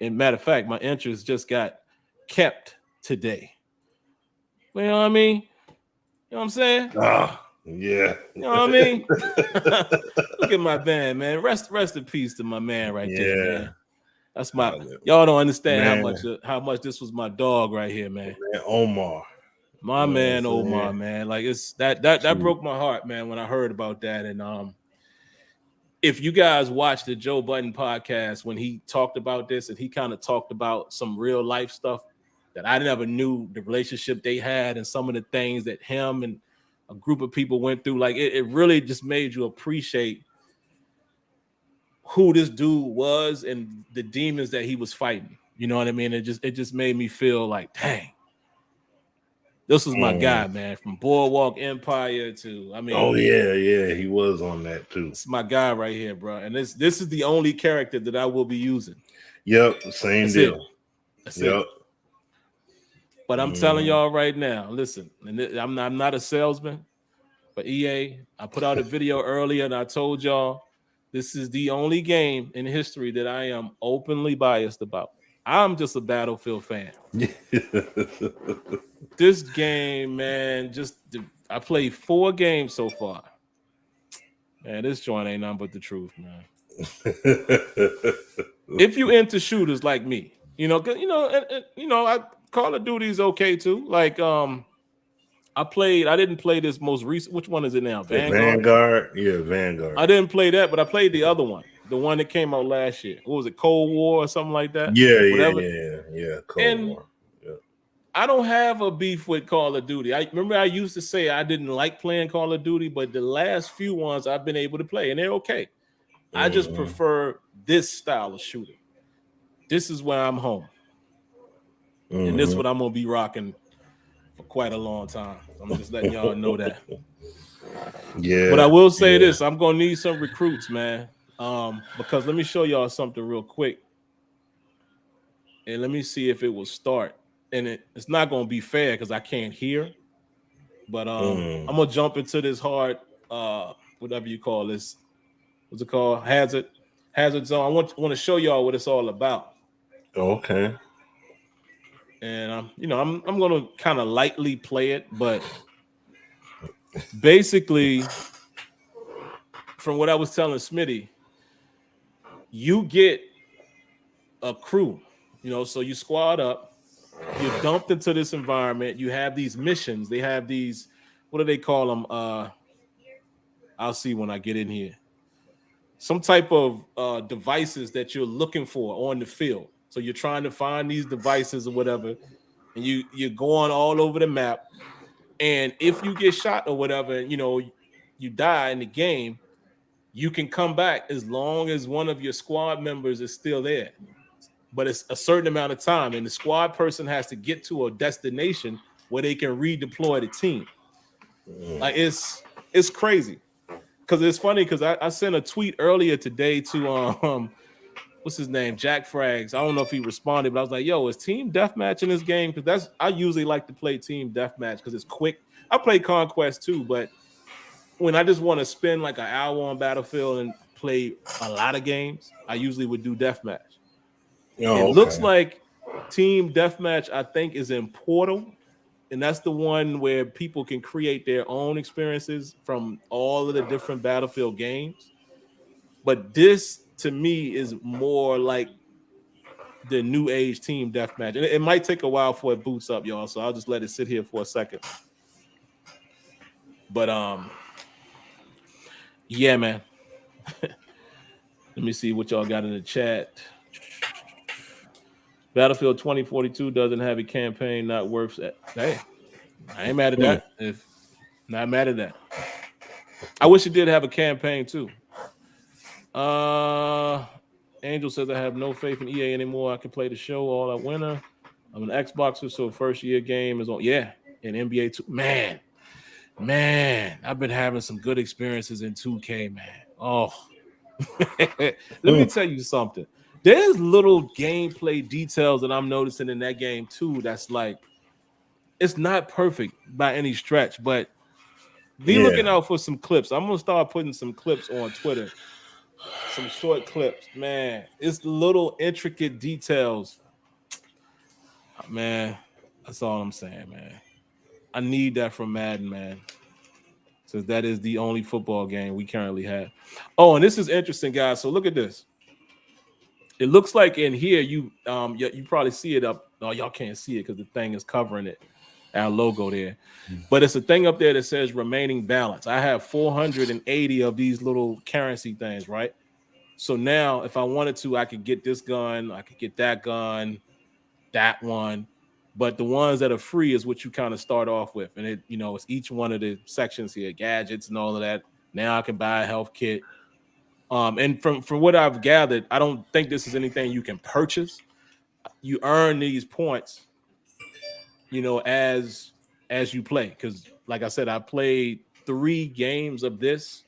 And matter of fact, my interest just got kept today. You know what I mean? You know what I'm saying? Yeah. You know what I mean? Look at my man, man. Rest in peace to my man right there, man. That's y'all don't understand how much this was my dog right here, man. Man, Omar. My You know what I'm man, Omar, saying? man. Like it's that Shoot. broke my heart, man, when I heard about that. And if you guys watched the Joe Budden podcast when he talked about this, and he kind of talked about some real life stuff that I never knew, the relationship they had and some of the things that him and a group of people went through, like it really just made you appreciate who this dude was and the demons that he was fighting. You know what I mean? It just made me feel like, dang, this was my guy, man, from Boardwalk Empire to, I mean, Oh yeah, he was on that too. it's my guy right here, bro. And this is the only character that I will be using. Yep, same That's deal. it. That's Yep. it. But I'm telling y'all right now, listen, and I'm not a salesman for EA. I put out a video earlier and I told y'all this is the only game in history that I am openly biased about. I'm just a Battlefield fan. This game, man, I played 4 games so far. Man, this joint ain't nothing but the truth, man. If you into shooters like me, I Call of Duty is okay too. Like, I didn't play this most recent. Which one is it now? Vanguard? Yeah, Vanguard. I didn't play that, but I played the other one, the one that came out last year. What was it, Cold War or something like that? Yeah. Cold War. Yeah. I don't have a beef with Call of Duty. I remember I used to say I didn't like playing Call of Duty, but the last few ones I've been able to play, and they're okay. I just prefer this style of shooter. This is where I'm home. And this is what I'm going to be rocking for quite a long time. I'm just letting y'all know that. Yeah. But I will say this. I'm going to need some recruits, man. Because let me show y'all something real quick. And let me see if it will start. And it's not going to be fair because I can't hear. But I'm going to jump into this hard, whatever you call this. What's it called? Hazard zone. I want to show y'all what it's all about. Okay. And I'm going to kind of lightly play it, but basically, from what I was telling Smitty, you get a crew, so you squad up, you're dumped into this environment. You have these missions. They have these, what do they call them? I'll see when I get in here. Some type of devices that you're looking for on the field. So you're trying to find these devices or whatever, and you're going all over the map. And if you get shot or whatever, you die in the game, you can come back as long as one of your squad members is still there. But it's a certain amount of time, and the squad person has to get to a destination where they can redeploy the team. Like it's crazy. Because it's funny because I sent a tweet earlier today to what's his name, Jack Frags. I don't know if he responded, but I was like, yo, is team deathmatch in this game? Because I usually like to play team deathmatch because it's quick. I play Conquest too, but when I just want to spend like an hour on Battlefield and play a lot of games, I usually would do deathmatch. Looks like team deathmatch, I think, is in Portal. And that's the one where people can create their own experiences from all of the different Battlefield games. But this, to me, is more like the new age team deathmatch. And it might take a while before it boots up, y'all. So I'll just let it sit here for a second. But yeah, man. Let me see what y'all got in the chat. Battlefield 2042 doesn't have a campaign, not worth it. Hey, I ain't mad at that. If not mad at that. I wish it did have a campaign too. Angel says I have no faith in EA anymore. I can play the show all that winter. I'm an Xboxer, so first year game is on. Yeah, and NBA 2. Man, I've been having some good experiences in 2K, man. Oh, let me tell you something. There's little gameplay details that I'm noticing in that game too. That's like, it's not perfect by any stretch, but be looking out for some clips. I'm gonna start putting some clips on Twitter, some short clips. Man, it's little intricate details. Man, that's all I'm saying, man. I need that from Madden, man. Since that is the only football game we currently have. Oh, and this is interesting, guys. So look at this. It looks like in here you probably see it up. Oh, y'all can't see it because the thing is covering it. our logo there. But it's a thing up there that says remaining balance. I have 480 of these little currency things, right? So now if I wanted to, I could get this gun, I could get that gun, that one. But the ones that are free is what you kind of start off with. And it's each one of the sections here, gadgets and all of that. Now I can buy a health kit. And from what I've gathered, I don't think this is anything you can purchase. You earn these points, as you play. Because like I said, I played 3 games of this,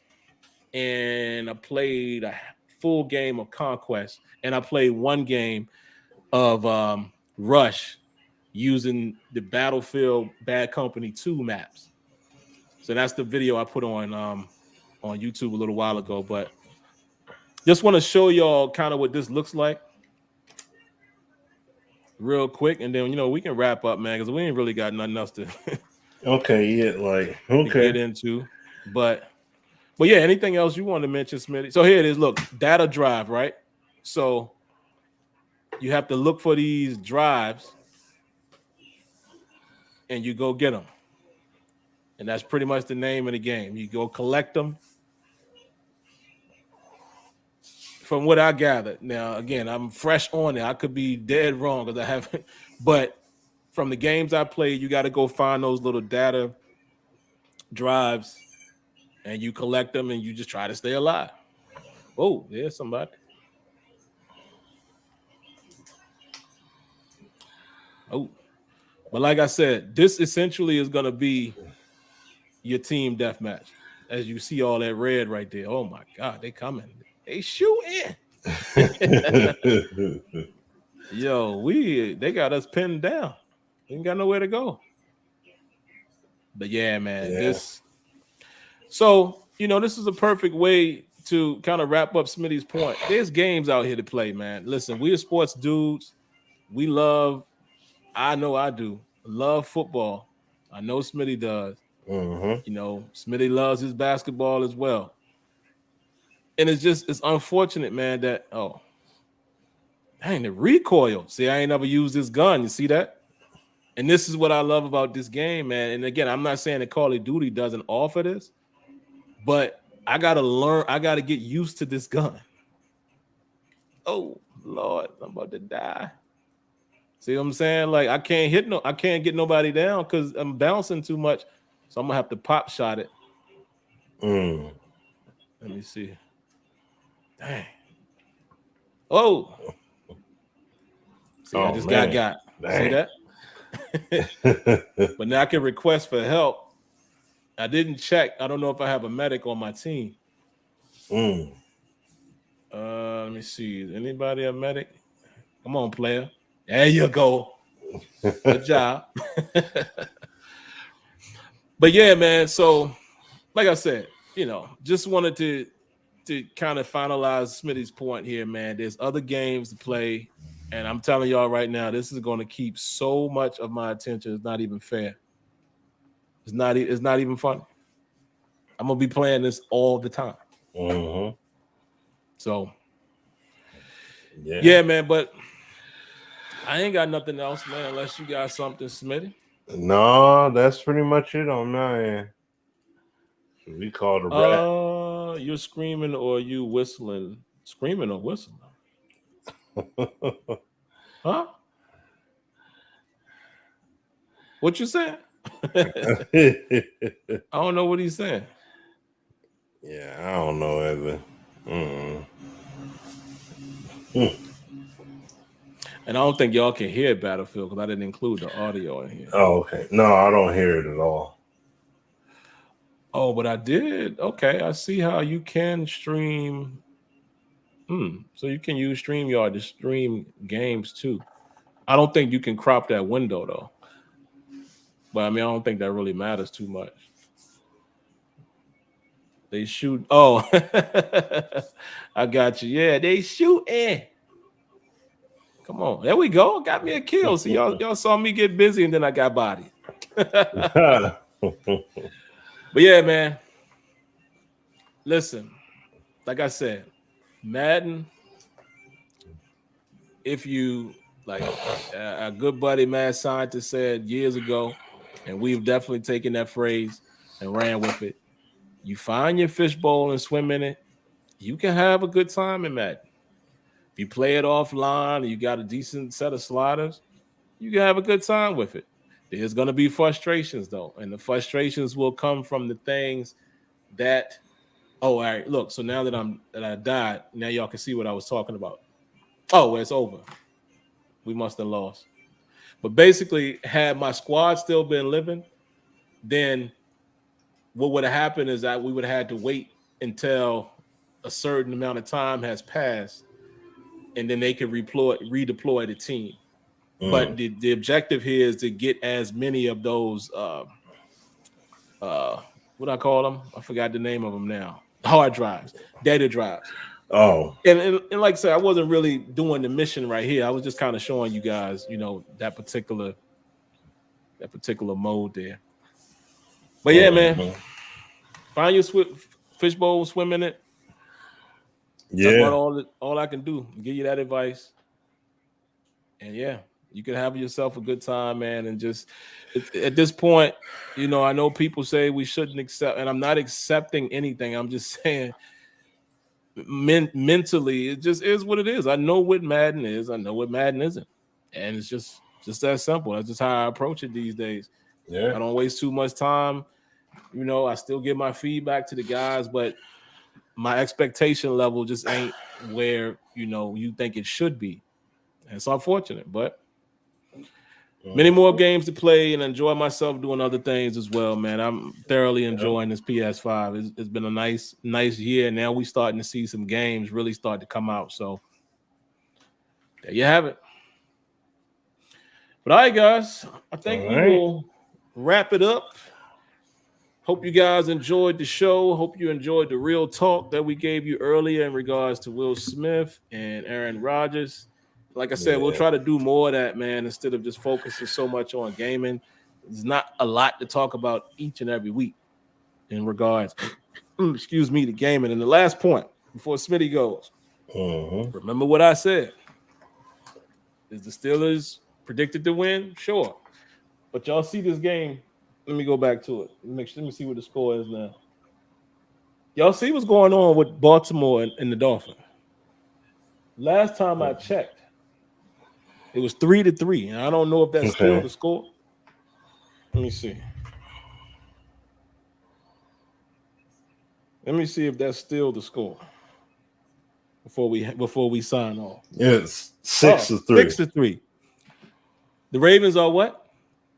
and I played a full game of Conquest, and I played 1 game of Rush using the Battlefield Bad Company 2 maps. So that's the video I put on YouTube a little while ago. But just want to show y'all kind of what this looks like real quick, and then we can wrap up, man, because we ain't really got nothing else to to get into. But yeah, anything else you want to mention, Smitty? So here it is. Look, data drive, right? So you have to look for these drives, and you go get them. And that's pretty much the name of the game. You go collect them. From what I gathered. Now, again, I'm fresh on it. I could be dead wrong because I haven't. But from the games I played, you got to go find those little data drives, and you collect them, and you just try to stay alive. Oh, there's somebody. Oh, but like I said, this essentially is going to be your team deathmatch. As you see all that red right there. Oh my God, they coming. They shooting. Yo, they got us pinned down. We ain't got nowhere to go. But yeah, man, this. So this is a perfect way to kind of wrap up Smitty's point. There's games out here to play, man. Listen, we are sports dudes. We love. I know I do. Love football. I know Smitty does. Smitty loves his basketball as well. And it's unfortunate, man, that dang, the recoil. See, I ain't never used this gun. You see that? And this is what I love about this game, man. And again, I'm not saying that Call of Duty doesn't offer this, but I gotta learn, I gotta get used to this gun. Oh Lord, I'm about to die. See what I'm saying? Like I can't get nobody down because I'm bouncing too much. So I'm gonna have to pop shot it. Let me see. Dang. Oh. See, I just got. Dang. See that? But now I can request for help. I didn't check. I don't know if I have a medic on my team. Let me see. Is anybody a medic? Come on, player. There you go. Good job. But yeah, man. So, like I said, just wanted to kind of finalize Smitty's point here, man. There's other games to play, and I'm telling y'all right now, this is going to keep so much of my attention. It's not even fair. It's not even fun. I'm gonna be playing this all the time. So, yeah, man. But I ain't got nothing else, man. Unless you got something, Smitty. No, that's pretty much it on my end. We call the rat. You're screaming or you whistling? Screaming or whistling? Huh? What you saying? I don't know what he's saying. Yeah, I don't know either. And I don't think y'all can hear Battlefield because I didn't include the audio in here. Oh, okay. No, I don't hear it at all. Oh, but I did. Okay, I see how you can stream. So you can use StreamYard to stream games too. I don't think you can crop that window though. But I mean, I don't think that really matters too much. They shoot. Oh, I got you. Yeah, they shooting. Come on, there we go. Got me a kill. See, y'all saw me get busy, and then I got bodied. But yeah, man. Listen, like I said, Madden. If you like, a good buddy, mad scientist said years ago, and we've definitely taken that phrase and ran with it. You find your fishbowl and swim in it, you can have a good time in Madden. If you play it offline and you got a decent set of sliders, you can have a good time with it. There's going to be frustrations though, and the frustrations will come from the things that. Oh, all right. Look, so now that I died, now y'all can see what I was talking about. Oh, well, it's over. We must have lost. But basically, had my squad still been living, then what would have happened is that we would have had to wait until a certain amount of time has passed, and then they could redeploy the team. But the objective here is to get as many of those what I call them? I forgot the name of them now. Hard drives, data drives. Oh, and like I said, I wasn't really doing the mission right here. I was just kind of showing you guys, that particular mode there. But yeah, man, find your fishbowl, swim in it. Yeah, that's about all I can do. Give you that advice. And yeah, you can have yourself a good time, man. And just at this point, I know people say we shouldn't accept, and I'm not accepting anything. I'm just saying mentally, it just is what it is. I know what Madden is. I know what Madden isn't. And it's just that simple. That's just how I approach it these days. Yeah. I don't waste too much time. I still give my feedback to the guys, but my expectation level just ain't where, you think it should be. And it's unfortunate, but many more games to play and enjoy myself doing other things as well, man. I'm thoroughly enjoying this PS5. It's been a nice year. Now we starting to see some games really start to come out. So there you have it. But all right, guys, I think we will wrap it up. Hope you guys enjoyed the show. Hope you enjoyed the real talk that we gave you earlier in regards to Will Smith and Aaron Rodgers. Like I said, we'll try to do more of that, man, instead of just focusing so much on gaming. There's not a lot to talk about each and every week in regards, to gaming. And the last point before Smitty goes, remember what I said. Is the Steelers predicted to win? Sure. But y'all see this game. Let me go back to it. Let me see what the score is now. Y'all see what's going on with Baltimore and the Dolphins? Last time I checked, it was 3-3. And I don't know if that's still the score. Let me see. Let me see if that's still the score before we sign off. It's 6-3. 6-3. The Ravens are what?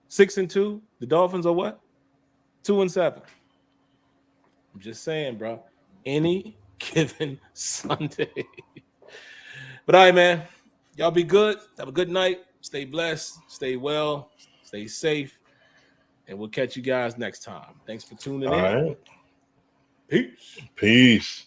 6-2. The Dolphins are what? 2-7. I'm just saying, bro. Any given Sunday. But all right, man. Y'all be good. Have a good night. Stay blessed. Stay well. Stay safe. And we'll catch you guys next time. Thanks for tuning in. All right. Peace. Peace.